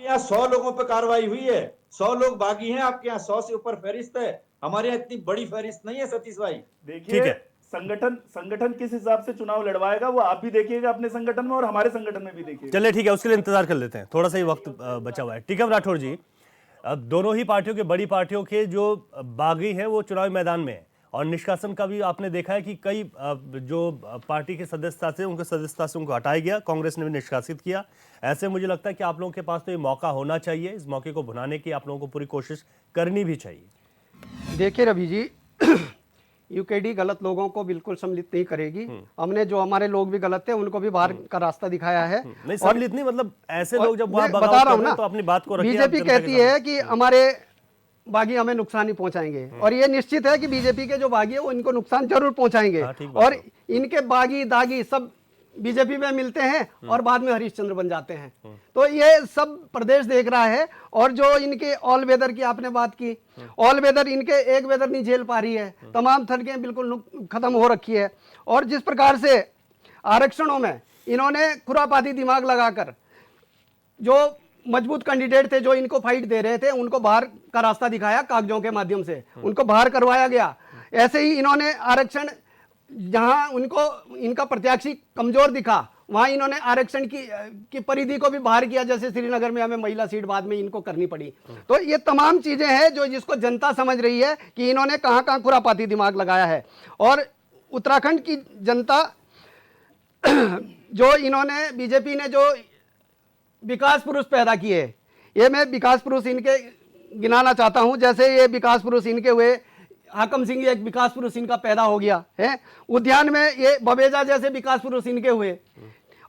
यहाँ 100 लोगों पर कार्रवाई हुई है, 100 लोग बागी हैं आपके यहाँ, 100 से ऊपर फहरिस्त है। हमारे यहाँ इतनी बड़ी फहरिस्त नहीं है सतीश भाई। देखिए संगठन किस हिसाब से चुनाव लड़वाएगा वो आप भी देखिएगा अपने संगठन में और हमारे संगठन में भी देखिएगा। चलिए ठीक है, उसके लिए इंतजार कर लेते हैं, थोड़ा सा ही वक्त बचा हुआ है। टीकम राठौर जी, अब दोनों ही पार्टियों के, बड़ी पार्टियों के जो बागी हैं वो चुनावी मैदान में है और निष्कासन का भी आपने देखा है कि कई जो पार्टी के सदस्यता से उनको हटाया गया, कांग्रेस ने भी निष्कासित किया। ऐसे मुझे लगता है कि आप लोगों के पास तो ये मौका होना चाहिए, इस मौके को भुनाने की आप लोगों को पूरी कोशिश करनी भी चाहिए। देखिए रवि जी, यूकेडी गलत लोगों को बिल्कुल सम्मिलित नहीं करेगी। हमने जो हमारे लोग भी गलत थे उनको भी बाहर का रास्ता दिखाया है। नहीं सम्मिलित नहीं, मतलब ऐसे लोग जब वहां मैं बगावत बता रहा कर हूँ रहे हैं ना, तो अपनी बात को रखिए। बीजेपी कहती है कि हमारे बागी हमें नुकसान नहीं पहुंचाएंगे, और ये निश्चित है कि बीजेपी के जो बागी है वो इनको नुकसान जरूर पहुंचाएंगे। हाँ, ठीक बात और है। इनके बागी दागी सब बीजेपी में मिलते हैं और बाद में हरिश्चंद्र बन जाते हैं। तो ये सब प्रदेश देख रहा है। और जो इनके ऑल वेदर की आपने बात की, ऑल वेदर इनके एक वेदर नहीं झेल पा रही है, तमाम सड़कें बिल्कुल खत्म हो रखी है। और जिस प्रकार से आरक्षणों में इन्होंने खुरापाती दिमाग लगाकर जो मजबूत कैंडिडेट थे जो इनको फाइट दे रहे थे उनको बाहर का रास्ता दिखाया, कागजों के माध्यम से उनको बाहर करवाया गया। ऐसे ही इन्होंने आरक्षण जहां उनको इनका प्रत्याशी कमजोर दिखा वहां इन्होंने आरक्षण की परिधि को भी बाहर किया, जैसे श्रीनगर में हमें महिला सीट बाद में इनको करनी पड़ी। तो ये तमाम चीजें हैं जो जिसको जनता समझ रही है कि इन्होंने कहां कहां खुरापाती दिमाग लगाया है। और उत्तराखंड की जनता जो इन्होंने बीजेपी ने जो विकास पुरुष पैदा किए, ये मैं विकास पुरुष इनके गिनाना चाहता हूं। जैसे ये विकास पुरुष इनके हुए, हाकम सिंह एक विकास पुरुष इनका पैदा हो गया है। उद्यान में ये बबेजा जैसे विकास पुरुष इनके हुए,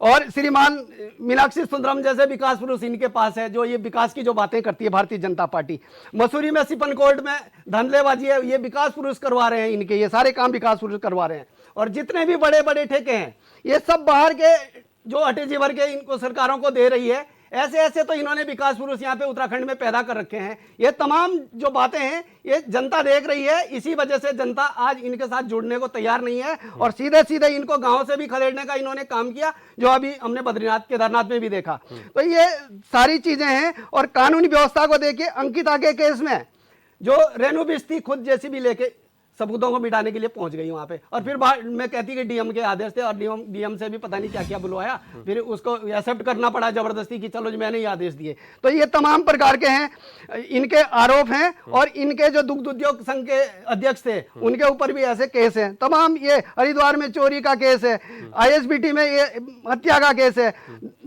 और श्रीमान मीनाक्षी सुंदरम जैसे विकास पुरुष इनके पास है जो ये विकास की जो बातें करती है भारतीय जनता पार्टी। मसूरी में सिपनकोट में धंधलेबाजी है, ये विकास पुरुष करवा रहे हैं, इनके ये सारे काम विकास पुरुष करवा रहे हैं। और जितने भी बड़े बड़े ठेके हैं ये सब बाहर के जो अटे जीवर के इनको सरकारों को दे रही है। ऐसे ऐसे तो इन्होंने विकास पुरुष यहाँ पे उत्तराखंड में पैदा कर रखे हैं। ये तमाम जो बातें हैं ये जनता देख रही है, इसी वजह से जनता आज इनके साथ जुड़ने को तैयार नहीं है। और सीधे सीधे इनको गांव से भी खदेड़ने का इन्होंने काम किया, जो अभी हमने बद्रीनाथ केदारनाथ में भी देखा। तो ये सारी चीजें हैं। और कानूनी व्यवस्था को देखिए, अंकिता के केस में जो रेणु बिस्ती खुद जैसी भी लेके सबूतों को मिटाने के लिए पहुंच गई वहां पे, और फिर मैं कहती कि डीएम के आदेश थे, और डीएम से भी पता नहीं क्या क्या बुलवाया, फिर उसको एक्सेप्ट करना पड़ा जबरदस्ती कि चलो जी मैंने ही आदेश दिए। तो ये तमाम प्रकार के हैं इनके आरोप हैं। और इनके जो दुग्ध उद्योग संघ के अध्यक्ष थे उनके ऊपर भी ऐसे केस हैं तमाम। ये हरिद्वार में चोरी का केस है, आईएसबीटी में ये हत्या का केस है,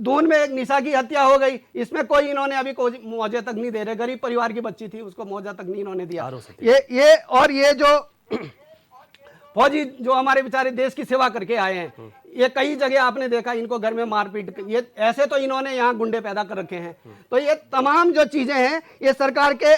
दून में एक निशा की हत्या हो गई, इसमें कोई इन्होंने अभी कोई मुआवजा तक नहीं दे रहे। गरीब परिवार की बच्ची थी, उसको मुआवजा तक नहीं इन्होंने दिया। ये और ये जो फौजी जो हमारे बेचारे देश की सेवा करके आए हैं, ये कई जगह आपने देखा इनको घर में मारपीट, ये ऐसे तो इन्होंने यहाँ गुंडे पैदा कर रखे हैं। तो ये तमाम जो चीजें हैं ये सरकार के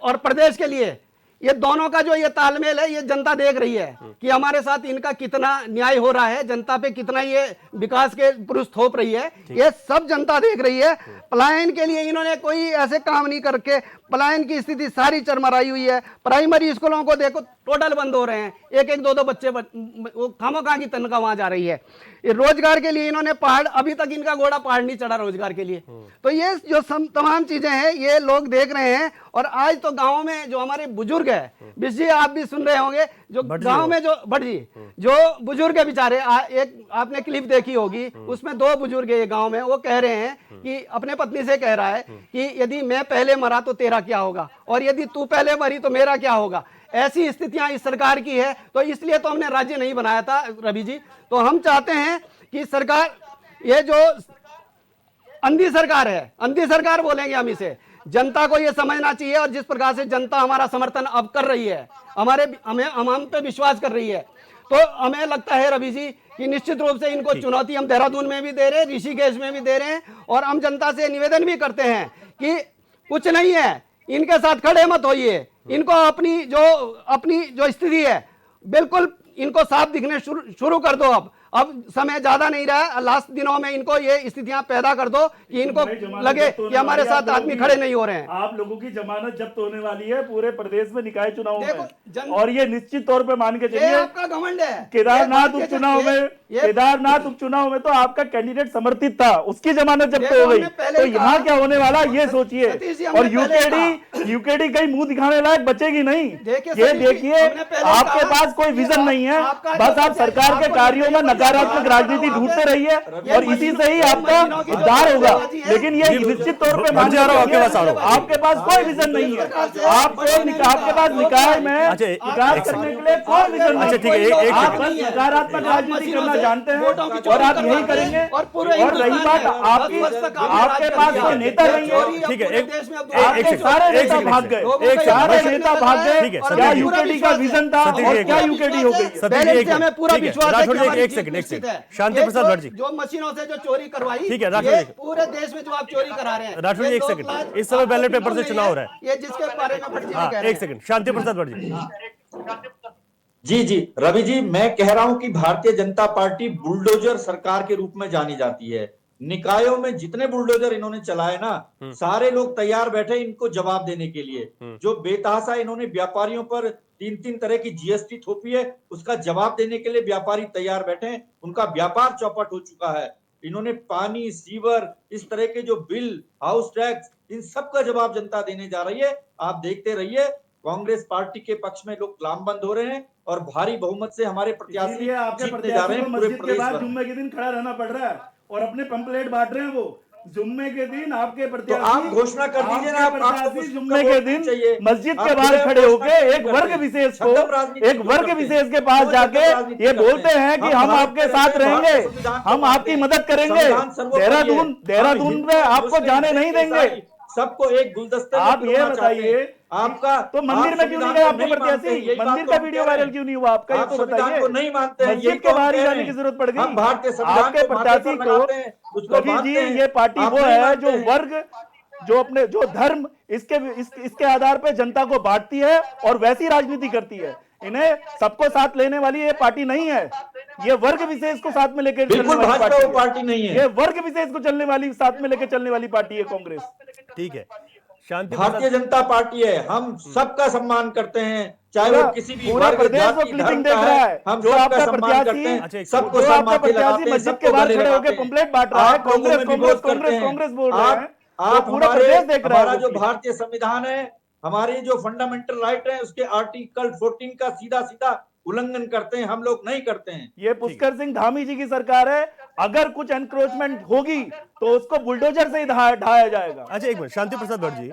और प्रदेश के लिए ये दोनों का जो ये तालमेल है, ये जनता देख रही है कि हमारे साथ इनका कितना न्याय हो रहा है, जनता पे कितना ये विकास के पुरुष थोप रही है, ये सब जनता देख रही है। पलायन के लिए इन्होंने कोई ऐसे काम नहीं करके, पलायन की स्थिति सारी चरमराई हुई है। प्राइमरी स्कूलों को देखो टोटल बंद हो रहे हैं, एक एक दो दो बच्चे वो खामोखा की तनख्वाह वहां जा रही है। रोजगार के लिए इन्होंने पहाड़, अभी तक इनका घोड़ा पहाड़ नहीं चढ़ा रोजगार के लिए। तो ये जो तमाम चीजें हैं ये लोग देख रहे हैं। और आज तो गाँव में जो हमारे बुजुर्ग है, बिश जी आप भी सुन रहे होंगे, जो गाँव में जो भट्ट जी जो बुजुर्ग है बेचारे, एक आपने क्लिप देखी होगी, उसमें दो बुजुर्ग है गाँव में, वो कह रहे हैं कि अपने पत्नी से कह रहा है कि यदि मैं पहले मरा तो तेरा क्या होगा, और यदि तू पहले मरी तो मेरा क्या होगा। ऐसी स्थितियां इस सरकार की है। तो इसलिए तो हमने राज्य नहीं बनाया था रवि जी। तो हम चाहते हैं कि सरकार, ये जो अंधी सरकार है, अंधी सरकार बोलेंगे हम इसे, जनता को ये समझना चाहिए। और जिस प्रकार से जनता हमारा समर्थन अब कर रही है, हम पे विश्वास कर रही है, तो हमें लगता है रवि जी कि निश्चित रूप से इनको चुनौती हम देहरादून में भी दे रहे हैं, ऋषिकेश में भी दे रहे हैं। और हम जनता से निवेदन भी करते हैं कि कुछ नहीं है, इनके साथ खड़े मत होइए। इनको अपनी जो स्थिति है बिल्कुल इनको साफ दिखने शुरू कर दो। अब समय ज्यादा नहीं रहा, लास्ट दिनों में इनको ये स्थितियां पैदा कर दो कि इनको लगे कि हमारे साथ आदमी खड़े नहीं हो रहे हैं। आप लोगों की जमानत जब्त होने वाली है पूरे प्रदेश में निकाय चुनाव में, और ये निश्चित तौर पे मान के चलिए आपका घमंड है। केदारनाथ उपचुनाव में तो आपका कैंडिडेट समर्थित था, उसकी जमानत जब्त हो गई। तो यहाँ क्या होने वाला ये सोचिए। और यूकेडी कहीं मुंह दिखाने लायक बचेगी नहीं। ये देखिए, आपके पास कोई विजन नहीं है, बस आप सरकार के कार्यों में नकारात्मक राजनीति ढूंढते रहिए और इसी से ही आपका उद्धार होगा। लेकिन ये निश्चित तौर पे मान जा रहा हूं, आपके पास कोई विजन नहीं है। आपके पास निकाय में विकास करने के लिए कोई विजन नहीं है। आप बस नकारात्मक राजनीति करना जानते हैं वोटों की और चोरी आप यही करवाते करेंगे। हैं और पूरे और रही हिंदुस्तान बात में आपकी, 10 वर्ष तक आपने आपके राज पास किया कोई है। नेता नहीं है। चोरी अब ठीक है, पूरे एक- देश में अब एक- आपके एक सारे सेकंड, नेता एक भाग सेकंड, गए, लोगों एक का सारे सेकंड, नेता भाग गए। ठीक है, और क्या सतीश जी। पूरा यूकेडी का विश्वास है। विजन था सतीश जी, और एक क्या मिनट। यूकेडी हो गई है। सतीश जी, बैलेंस एक से हमें मिनट। पूरा ठीक है, विश्वास है राठौड़ कि जी, हमारी एक जीत सेकंड, एक निश्चित सेकंड। है। शांति ये प्रसाद जो- भट्ट जी। जो मशीनों से जो चोरी करवाई, ठीक है, राठौड़ ये जी। पूरे देश में जो आप चोरी करा रहे हैं, राठौड़ जी, ये एक लोग सेकंड। लाज इस समय आपको बैलेट पेपर बिल्कुल से नहीं चुनाव है। हो रहा है। ये जिसके बारे में भट्ट जी हाँ, कह रहे एक हैं। सेकंड, शांति प्रसाद भट्ट जी। जी जी रवि जी, मैं कह रहा हूं कि भारतीय जनता पार्टी बुलडोजर सरकार के रूप में जानी जाती है। निकायों में जितने बुलडोजर इन्होंने चलाए ना, सारे लोग तैयार बैठे इनको जवाब देने के लिए। जो बेतहाशा इन्होंने व्यापारियों पर 3-3 तरह की जीएसटी थोपी है, उसका जवाब देने के लिए व्यापारी तैयार बैठे हैं। उनका व्यापार चौपट हो चुका है। इन्होंने पानी, सीवर, इस तरह के जो बिल, हाउस टैक्स, इन सब का जवाब जनता देने जा रही है। आप देखते रहिए, कांग्रेस पार्टी के पक्ष में लोग लामबंद हो रहे हैं और भारी बहुमत से हमारे प्रत्याशी इसीलिए आपके जीतने जा रहे प्रत्याशी को हैं पूरे मस्जिद के प्रदेश बाद भर। जुम्मे के दिन खड़ा रहना पड़ रहा है और अपने पंपलेट बांट रहे हैं। वो जुम्मे के दिन आपके प्रत्याशी, आप घोषणा कर दीजिए ना, आपके आपको प्रत्याशी कुछ जुम्मे वोट के नहीं दिन चाहिए। मस्जिद आप के बाहर खुले खड़े घोषणा होके नहीं एक वर्ग करते। विशेष छद्म को, राजनीति एक क्यों वर्ग करते? विशेष के पास क्यों जाके छद्म राजनीति ये करते? बोलते हैं कि हम भारत आपके में साथ रहते हैं, रहेंगे, भारत संविधान को हम मानते आपकी हैं। मदद करेंगे। संविधान सर्वोपरि है। देहरादून हम में हिंदू, आपको मुस्लिम, जाने नहीं सिख, देंगे। ईसाई, सबको एक गुलदस्ते में आप ये पिरोना चाहते हैं। बताइए, आपका तो मंदिर आप में क्यों नहीं संविधान गए को आपके नहीं मानते हैं, प्रत्याशी? यही बात मंदिर तो का हम वीडियो कह रहे वायरल हैं। क्यों नहीं हुआ आपका? ये आप तो संविधान बताइए। को नहीं मानते हैं, मस्जिद यही के तो हम बाहर ही कह जाने रहे की हैं। जरूरत पड़ गई। हम भारतीय संविधान आपके को माथे प्रत्याशी पर को, लगाते हैं, उसको रवि जी, बांधते हैं। ये पार्टी आप वो नहीं है मानते जो हैं। वर्ग, जो अपने जो धर्म, इसके आधार पे जनता को बांटती है और वैसी राजनीति करती है। इन्हें सबको साथ लेने वाली ये पार्टी नहीं है। ये वर्ग विशेष को साथ में लेकर चलने बिल्कुल वाली भाजपा पार्टी वो पार्टी नहीं है। ये वर्ग विशेष को चलने वाली, साथ में लेकर चलने वाली पार्टी है कांग्रेस। ठीक है, शांति भारतीय प्रसाद। जनता पार्टी है, हम सबका सम्मान करते हैं, चाहे पूरा- वो किसी भी पूरा वर्ग, प्रदेश वो जाति, क्लिपिंग धर्म देख का रहा है। है। हम जो सबका आपका सम्मान प्रत्याशी- करते हैं, अच्छा, एक सबको जो सर आपका माथे प्रत्याशी लगाते हैं, मस्जिद के सबको बाहर गले खड़े होकर लगाते हैं। पंपलेट बांट रहा है, आप लोगों में कांग्रेस विरोध कांग्रेस करते हैं। कांग्रेस बोल रहे हैं, आप तो पूरा हमारे, प्रदेश देख रहा है हमारा वो जो क्लिप। भारतीय संविधान है, हमारे जो फंडामेंटल राइट है, उसके आर्टिकल 14 का सीधा सीधा उल्लंघन करते हैं। हम लोग नहीं करते हैं। ये पुष्कर सिंह धामी जी की सरकार है। अगर कुछ एनक्रोचमेंट होगी तो उसको बुलडोजर से ही ढाया जाएगा। अच्छा, एक मिनट, शांति प्रसाद भट्ट जी।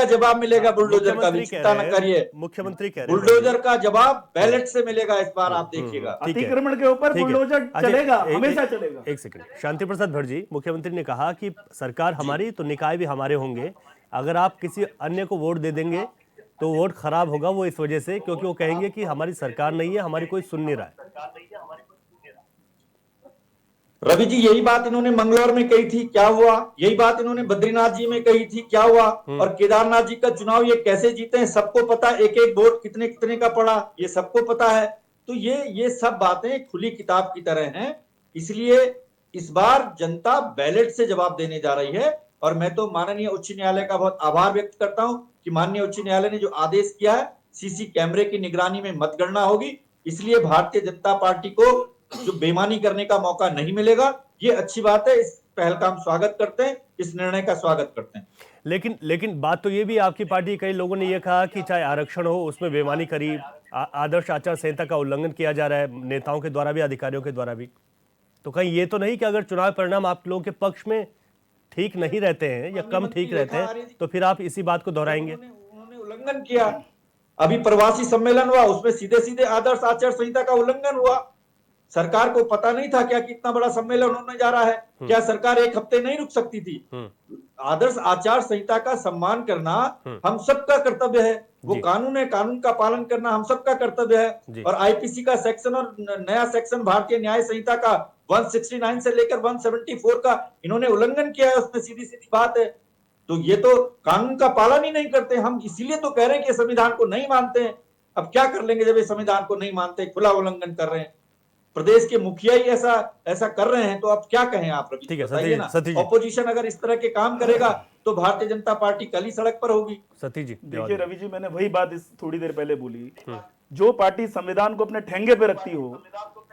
जवाब मिलेगा बुलडोजर का भी, चिंता न करिए। मुख्यमंत्री कह रहे हैं बुलडोजर का जवाब बैलेट से मिलेगा इस बार, आप देखिएगा। ठीक है। अतिक्रमण के ऊपर ठीक है। बुलडोजर अच्छा, चलेगा, एक- हमेशा एक- चलेगा। एक सेकंड, शांति प्रसाद भट्ट जी, मुख्यमंत्री ने कहा कि सरकार हमारी तो निकाय भी हमारे होंगे। अगर आप किसी अन्य को वोट दे देंगे तो वोट खराब होगा, वो इस वजह से, क्योंकि वो कहेंगे कि हमारी सरकार नहीं है, हमारी कोई सुन नहीं रहा है। रवि जी, यही बात इन्होंने मंगलौर में कही थी, क्या हुआ? यही बात इन्होंने बद्रीनाथ जी में कही थी, क्या हुआ? और केदारनाथ जी का चुनाव ये कैसे जीते हैं, सबको पता। एक एक वोट कितने कितने का पड़ा, ये सबको पता है। तो ये सब बातें खुली किताब की तरह हैं। इसलिए इस बार जनता बैलेट से जवाब देने जा रही है। और मैं तो माननीय उच्च न्यायालय का बहुत आभार व्यक्त करता हूं कि माननीय उच्च न्यायालय ने जो आदेश किया है, सीसी कैमरे की निगरानी में मतगणना होगी। इसलिए भारतीय जनता पार्टी को जो बेईमानी करने का मौका नहीं मिलेगा। ये अच्छी बात है, इस पहल का हम स्वागत करते हैं, इस निर्णय का स्वागत करते हैं। लेकिन बात तो ये भी, आपकी पार्टी कई लोगों ने ये कहा कि चाहे आरक्षण हो उसमें बेईमानी करी, आदर्श आचार संहिता का उल्लंघन किया जा रहा है, नेताओं के द्वारा भी, अधिकारियों के द्वारा भी। तो कहीं ये तो नहीं कि अगर चुनाव परिणाम आप लोगों के पक्ष में ठीक नहीं रहते हैं या कम ठीक रहते हैं तो फिर आप इसी बात को दोहराएंगे? उन्होंने उल्लंघन किया। अभी प्रवासी सम्मेलन हुआ, उसमें सीधे सीधे आदर्श आचार संहिता का उल्लंघन हुआ। सरकार को पता नहीं था क्या कितना बड़ा सम्मेलन होने जा रहा है? क्या सरकार एक हफ्ते नहीं रुक सकती थी? आदर्श आचार संहिता का सम्मान करना हम सबका कर्तव्य है। वो कानून है, कानून का पालन करना हम सबका कर्तव्य है। और आईपीसी का सेक्शन और नया सेक्शन भारतीय न्याय संहिता का 169 से लेकर 174 का इन्होंने उल्लंघन किया है, उसमें सीधी सीधी बात है। तो ये तो कानून का पालन ही नहीं करते। हम इसीलिए तो कह रहे हैं कि संविधान को नहीं मानते हैं। अब क्या कर लेंगे जब ये संविधान को नहीं मानते, खुला उल्लंघन कर रहे हैं। प्रदेश के मुखिया ही ऐसा कर रहे हैं, तो अब क्या कहें आप? रवि, ठीक है, बताइए ना। सतीश जी। ऑपोजिशन अगर इस तरह के काम करेगा तो भारतीय जनता पार्टी कल ही सड़क पर होगी। सतीश जी, देखिए रवि जी, मैंने वही बात इस थोड़ी देर पहले बोली। जो पार्टी संविधान को अपने ठेंगे पे रखती हो,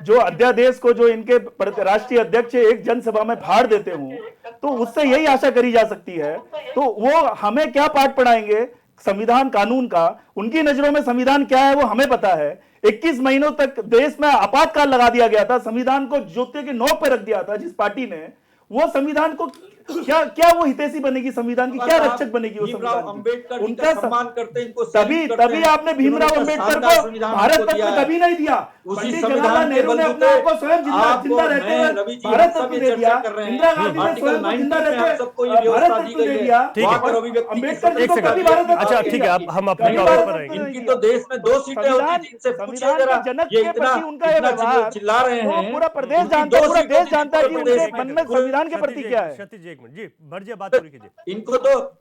जो अध्यादेश को, जो इनके राष्ट्रीय अध्यक्ष एक जनसभा में फाड़ देते हो, तो उससे यही आशा करी जा सकती है। तो वो हमें क्या पाठ पढ़ाएंगे संविधान कानून का? उनकी नजरों में संविधान क्या है वो हमें पता है। 21 महीनों तक देश में आपातकाल लगा दिया गया था, संविधान को जूते की नोक पे रख दिया था जिस पार्टी ने। वो संविधान को क्या क्या वो हितैषी बनेगी संविधान की, क्या रक्षक बनेगी वो भीमराव संविधान की? अंबेडकर जी उनका का सम्मान करते हैं, इनको तभी सैल्यूट करते तभी हैं। आपने भीमराव उन्होंने अंबेडकर शानदार को संविधान भारत हमको दिया रत्न है। कभी नहीं दिया। उसी पंडित संविधान जवाहरलाल के नेहरू ने अपने बलबूते आप को स्वयं जिंदा रहते हुए रवि जी, हम भारत सब रत्न ये दे चर्चा दिया। कर रहे हैं। इंदिरा गांधी ने आर्टिकल स्वयं को 19 जिंदा में रहते हम सबको ये हुए भारत व्यवस्था दी रत्न दे गई दिया। है। ठीक है। वहाँ पर अभिव्यक्ति की अंबेडकर जी एक को सेकंड। कभी भारत रत्न अच्छा नहीं ठीक दिया। है, अब हम अपने कभी टॉपिक भारत पर रत्न रहेंगे। नहीं इनकी दिया। तो देश में 2 सीटें होती थी, इनसे पूछिए संविधान जरा, के जनक ये के इतना प्रति उनका ये इतना व्यवहार चिल्ला रहे तो हैं। पूरा प्रदेश इनकी जानता है, 2 पूरा सीटें देश थी जानता है कि पूरे उनके प्रदेश मन में संविधान के प्रति क्या है। क्षतिज जी, एक मिनट जी, भट जी बात पूरी कीजिए।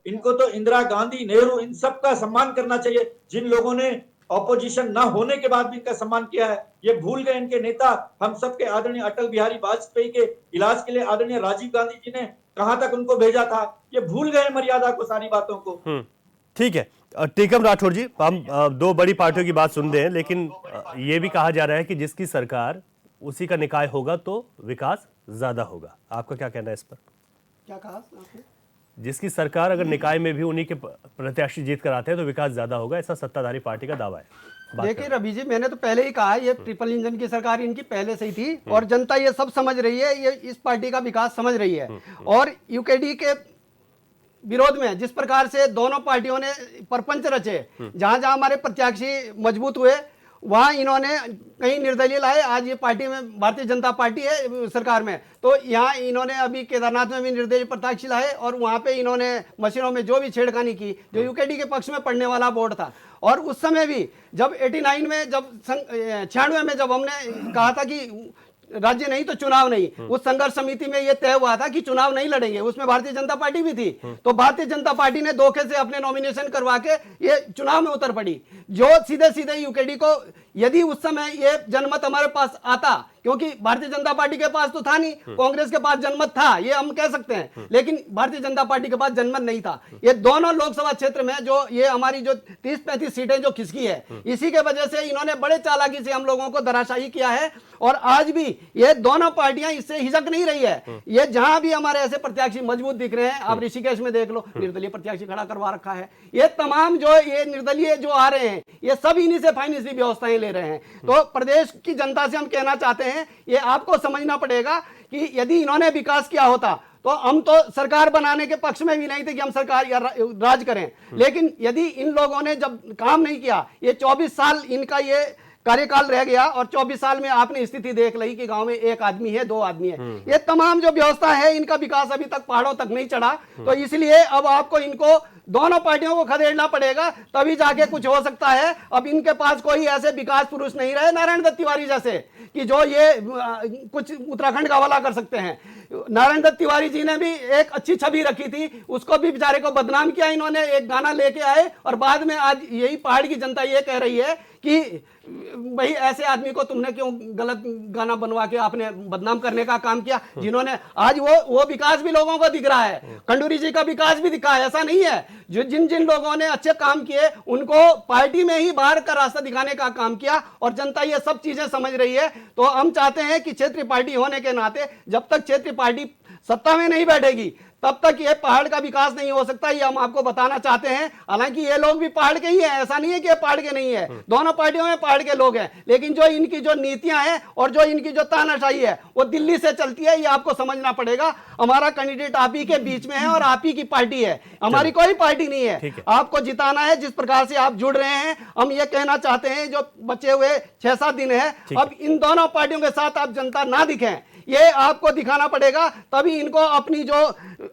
इनको तो इंदिरा गांधी, नेहरू, इन सब का सम्मान करना चाहिए, जिन लोगों ने ऑपोजिशन ना होने के बाद भी इनका सम्मान किया है। ये भूल गए इनके नेता, हम सबके आदरणीय अटल बिहारी वाजपेयी के इलाज के लिए आदरणीय राजीव गांधी जी ने कहां तक उनको भेजा था। ये भूल गए मर्यादा को, सारी बातों को। ठीक है। टीकम राठौर जी, हम दो बड़ी पार्टियों की बात सुन रहे हैं, लेकिन ये भी कहा जा रहा है कि जिसकी सरकार उसी का निकाय होगा तो विकास ज्यादा होगा। आपका क्या कहना है इस पर? क्या कहा आपने? जिसकी सरकार अगर निकाय में भी उन्हीं के प्रत्याशी जीत कर आते हैं तो विकास ज्यादा होगा, ऐसा सत्ताधारी पार्टी का दावा है। बात देखिए करें। रवि जी, मैंने तो पहले ही कहा ये ट्रिपल इंजन की सरकार इनकी पहले से ही थी और जनता ये सब समझ रही है, ये इस पार्टी का विकास समझ रही है। और यूकेडी के विरोध में जिस प्रकार से दोनों पार्टियों ने परपंच रचे, जहां जहां हमारे प्रत्याशी मजबूत हुए वहां इन्होंने कहीं निर्दलीय लाए। आज ये पार्टी में भारतीय जनता पार्टी है सरकार में, तो यहाँ इन्होंने अभी केदारनाथ में भी निर्दलीय प्रत्याशी लाए और वहां पे इन्होंने मशीनों में जो भी छेड़खानी की, जो यूकेडी के पक्ष में पड़ने वाला वोट था। और उस समय भी जब 89 में, जब 96 में जब हमने कहा था कि राज्य नहीं तो चुनाव नहीं, उस संघर्ष समिति में यह तय हुआ था कि चुनाव नहीं लड़ेंगे, उसमें भारतीय जनता पार्टी भी थी। तो भारतीय जनता पार्टी ने धोखे से अपने नॉमिनेशन करवा के ये चुनाव में उतर पड़ी, जो सीधे सीधे यूकेडी को, यदि उस समय ये जनमत हमारे पास आता, क्योंकि भारतीय जनता पार्टी के पास तो था नहीं, कांग्रेस के पास जनमत था, ये हम कह सकते हैं, लेकिन भारतीय जनता पार्टी के पास जनमत नहीं था। ये दोनों लोकसभा क्षेत्र में जो ये हमारी जो 30-35 सीटें जो खिसकी है, इसी के वजह से इन्होंने बड़े चालाकी से हम लोगों को धराशायी किया है। और आज भी ये दोनों पार्टियां इससे हिचक नहीं रही है। ये जहां भी हमारे ऐसे प्रत्याशी मजबूत दिख रहे हैं, आप ऋषिकेश में देख लो, निर्दलीय प्रत्याशी खड़ा करवा रखा है। ये तमाम जो ये निर्दलीय जो आ रहे हैं, ये सब इन्हीं से फाइनेंशियल व्यवस्थाएं ले रहे हैं। तो प्रदेश की जनता से हम कहना चाहते हैं, ये आपको समझना पड़ेगा कि यदि इन्होंने विकास किया होता तो हम तो सरकार बनाने के पक्ष में भी नहीं थे कि हम सरकार या राज करें, लेकिन यदि इन लोगों ने जब काम नहीं किया, ये 24 साल इनका ये कार्यकाल रह गया और 24 साल में आपने स्थिति देख ली कि गांव में 1 आदमी है, 2 आदमी है। ये तमाम जो व्यवस्था है, इनका विकास अभी तक पहाड़ों तक नहीं चढ़ा। तो इसलिए अब आपको इनको दोनों पार्टियों को खदेड़ना पड़ेगा, तभी जाके कुछ हो सकता है। अब इनके पास कोई ऐसे विकास पुरुष नहीं रहे नारायण दत्त तिवारी जैसे, कि जो ये कुछ उत्तराखंड का हवाला कर सकते हैं। नारायण दत्त तिवारी जी ने भी एक अच्छी छवि रखी थी, उसको भी बेचारे को बदनाम किया इन्होंने। एक गाना लेके आए और बाद में आज यही पहाड़ की जनता ये कह रही है कि भाई ऐसे आदमी को तुमने क्यों गलत गाना बनवा के आपने बदनाम करने का काम किया, जिन्होंने आज वो विकास भी लोगों को दिख रहा है। खंडूरी जी का विकास भी दिखा है, ऐसा नहीं है। जो जिन जिन लोगों ने अच्छे काम किए उनको पार्टी में ही बाहर का रास्ता दिखाने का काम किया और जनता ये सब चीजें समझ रही है। तो हम चाहते हैं कि क्षेत्रीय पार्टी होने के नाते जब तक क्षेत्रीय पार्टी सत्ता में नहीं बैठेगी तब तक ये पहाड़ का विकास नहीं हो सकता, ये हम आपको बताना चाहते हैं। हालांकि ये लोग भी पहाड़ के ही हैं, ऐसा नहीं है कि ये पहाड़ के नहीं है, दोनों पार्टियों में पहाड़ के लोग हैं। लेकिन जो इनकी जो नीतियां हैं और जो इनकी जो तानाशाही है वो दिल्ली से चलती है, ये आपको समझना पड़ेगा। हमारा कैंडिडेट आप ही के बीच में है और आप ही की पार्टी है, हमारी कोई पार्टी नहीं है। आपको जिताना है, जिस प्रकार से आप जुड़ रहे हैं। हम ये कहना चाहते हैं, जो बचे हुए 6-7 दिन है, अब इन दोनों पार्टियों के साथ आप जनता ना दिखें, ये आपको दिखाना पड़ेगा, तभी इनको अपनी जो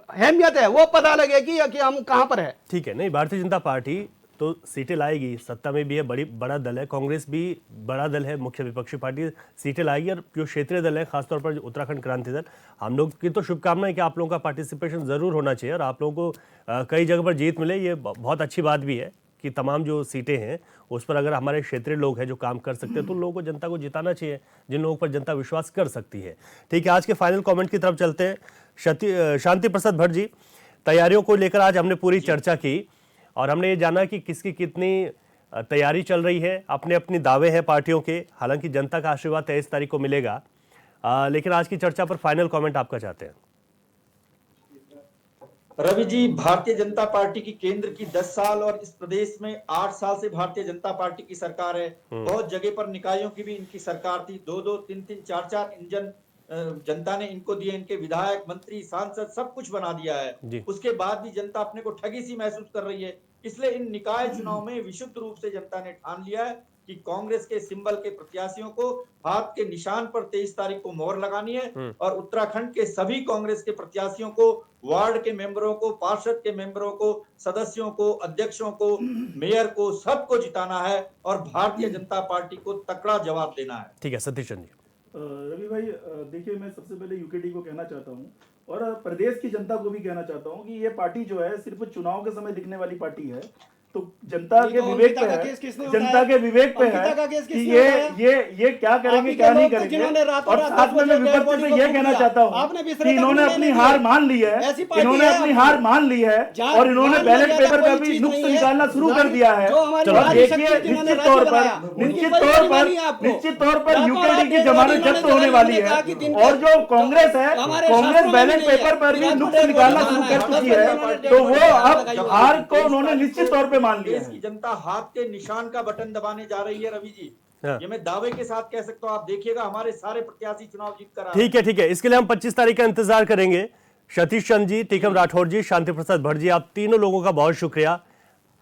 अहमियत है वो पता लगेगी कि हम कहां पर है। ठीक है। नहीं, भारतीय जनता पार्टी तो सीटें लाएगी, सत्ता में भी है, बड़ा दल है। कांग्रेस भी बड़ा दल है, मुख्य विपक्षी पार्टी, सीटें लाएगी। और जो क्षेत्रीय दल है, खासतौर पर उत्तराखंड क्रांति दल, हम लोग की तो शुभकामना है कि आप लोगों का पार्टिसिपेशन जरूर होना चाहिए और आप लोगों को कई जगह पर जीत मिले। ये बहुत अच्छी बात भी है कि तमाम जो सीटें हैं उस पर अगर हमारे क्षेत्रीय लोग हैं जो काम कर सकते हैं तो लोगों को, जनता को जिताना चाहिए, जिन लोगों पर जनता विश्वास कर सकती है। ठीक है, आज के फाइनल कमेंट की तरफ चलते हैं। शांति प्रसाद भट्ट जी, तैयारियों को लेकर आज हमने पूरी चर्चा की और हमने ये जाना कि किसकी कितनी तैयारी चल रही है, अपने अपने दावे हैं पार्टियों के। हालांकि जनता का आशीर्वाद 23 तारीख को मिलेगा, लेकिन आज की चर्चा पर फाइनल कमेंट आपका चाहते हैं। रवि जी, भारतीय जनता पार्टी की केंद्र की 10 साल और इस प्रदेश में 8 साल से भारतीय जनता पार्टी की सरकार है। बहुत जगह पर निकायों की भी इनकी सरकार थी, 2-2, 3-3, 4-4 इंजन जनता ने इनको दिए, इनके विधायक, मंत्री, सांसद सब कुछ बना दिया जी। है। उसके बाद भी जनता अपने को ठगी सी महसूस कर रही है। इसलिए इन निकाय चुनाव में विशुद्ध रूप से जनता ने ठान लिया है कि कांग्रेस के सिंबल के प्रत्याशियों को हाथ के निशान पर 23 तारीख को मोहर लगानी है और उत्तराखंड के सभी कांग्रेस के प्रत्याशियों को, वार्ड के मेंबरों को, पार्षद के मेंबरों को, सदस्यों को, अध्यक्षों को, मेयर को, सबको जिताना है और भारतीय जनता पार्टी को तकड़ा जवाब देना है। ठीक है सतीश चंद जी। रवि भाई, देखिए मैं सबसे पहले यूकेडी को कहना चाहता हूँ और प्रदेश की जनता को भी कहना चाहता हूँ कि ये पार्टी जो है सिर्फ चुनाव के समय दिखने वाली पार्टी है। तो जनता के विवेक पे है, जनता के विवेक पे है कि ये क्या करेंगे क्या नहीं करेंगे। और साथ में मैं विपक्ष से ये कहना चाहता हूँ कि इन्होंने अपनी हार मान ली है, इन्होंने अपनी हार मान ली है और इन्होंने बैलेट पेपर पे भी नुक्स निकालना शुरू कर दिया है। और देखिए निश्चित तौर पर यूकेडी की जमानत जब्त होने वाली है और जो कांग्रेस है, कांग्रेस बैलेट पेपर पर भी नुक्स निकालना शुरू कर चुकी है। तो वो अब हार को उन्होंने निश्चित तौर पर मान लिया देश की है। जनता हाथ के निशान का बटन दबाने जा रही है रवि जी। हाँ। ये मैं दावे के साथ कह सकता हूं। आप देखिएगा हमारे सारे प्रत्याशी चुनाव जीत कर ठीक है, इसके लिए हम 25 तारीख का इंतजार करेंगे। सतीश चंद जी, टीकम राठौर जी, शांति प्रसाद भट्ट जी, आप तीनों लोगों का बहुत शुक्रिया।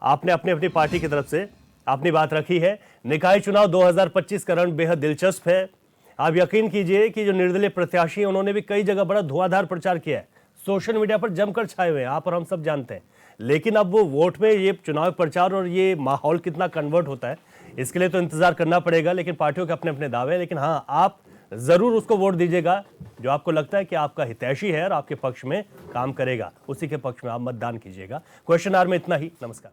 आपने अपनी अपनी पार्टी की तरफ से अपनी बात रखी है। निकाय चुनाव 2025 का रण बेहद दिलचस्प है। आप यकीन कीजिए कि जो निर्दलीय प्रत्याशी हैं उन्होंने भी कई जगह बड़ा धुआंधार प्रचार किया है, सोशल मीडिया पर जमकर छाए हुए हैं, आप और हम सब जानते हैं। लेकिन अब वो वोट में ये चुनाव प्रचार और ये माहौल कितना कन्वर्ट होता है, इसके लिए तो इंतजार करना पड़ेगा। लेकिन पार्टियों के अपने अपने दावे हैं। लेकिन हाँ, आप जरूर उसको वोट दीजिएगा जो आपको लगता है कि आपका हितैषी है और आपके पक्ष में काम करेगा, उसी के पक्ष में आप मतदान कीजिएगा। क्वेश्चन आवर में इतना ही। नमस्कार।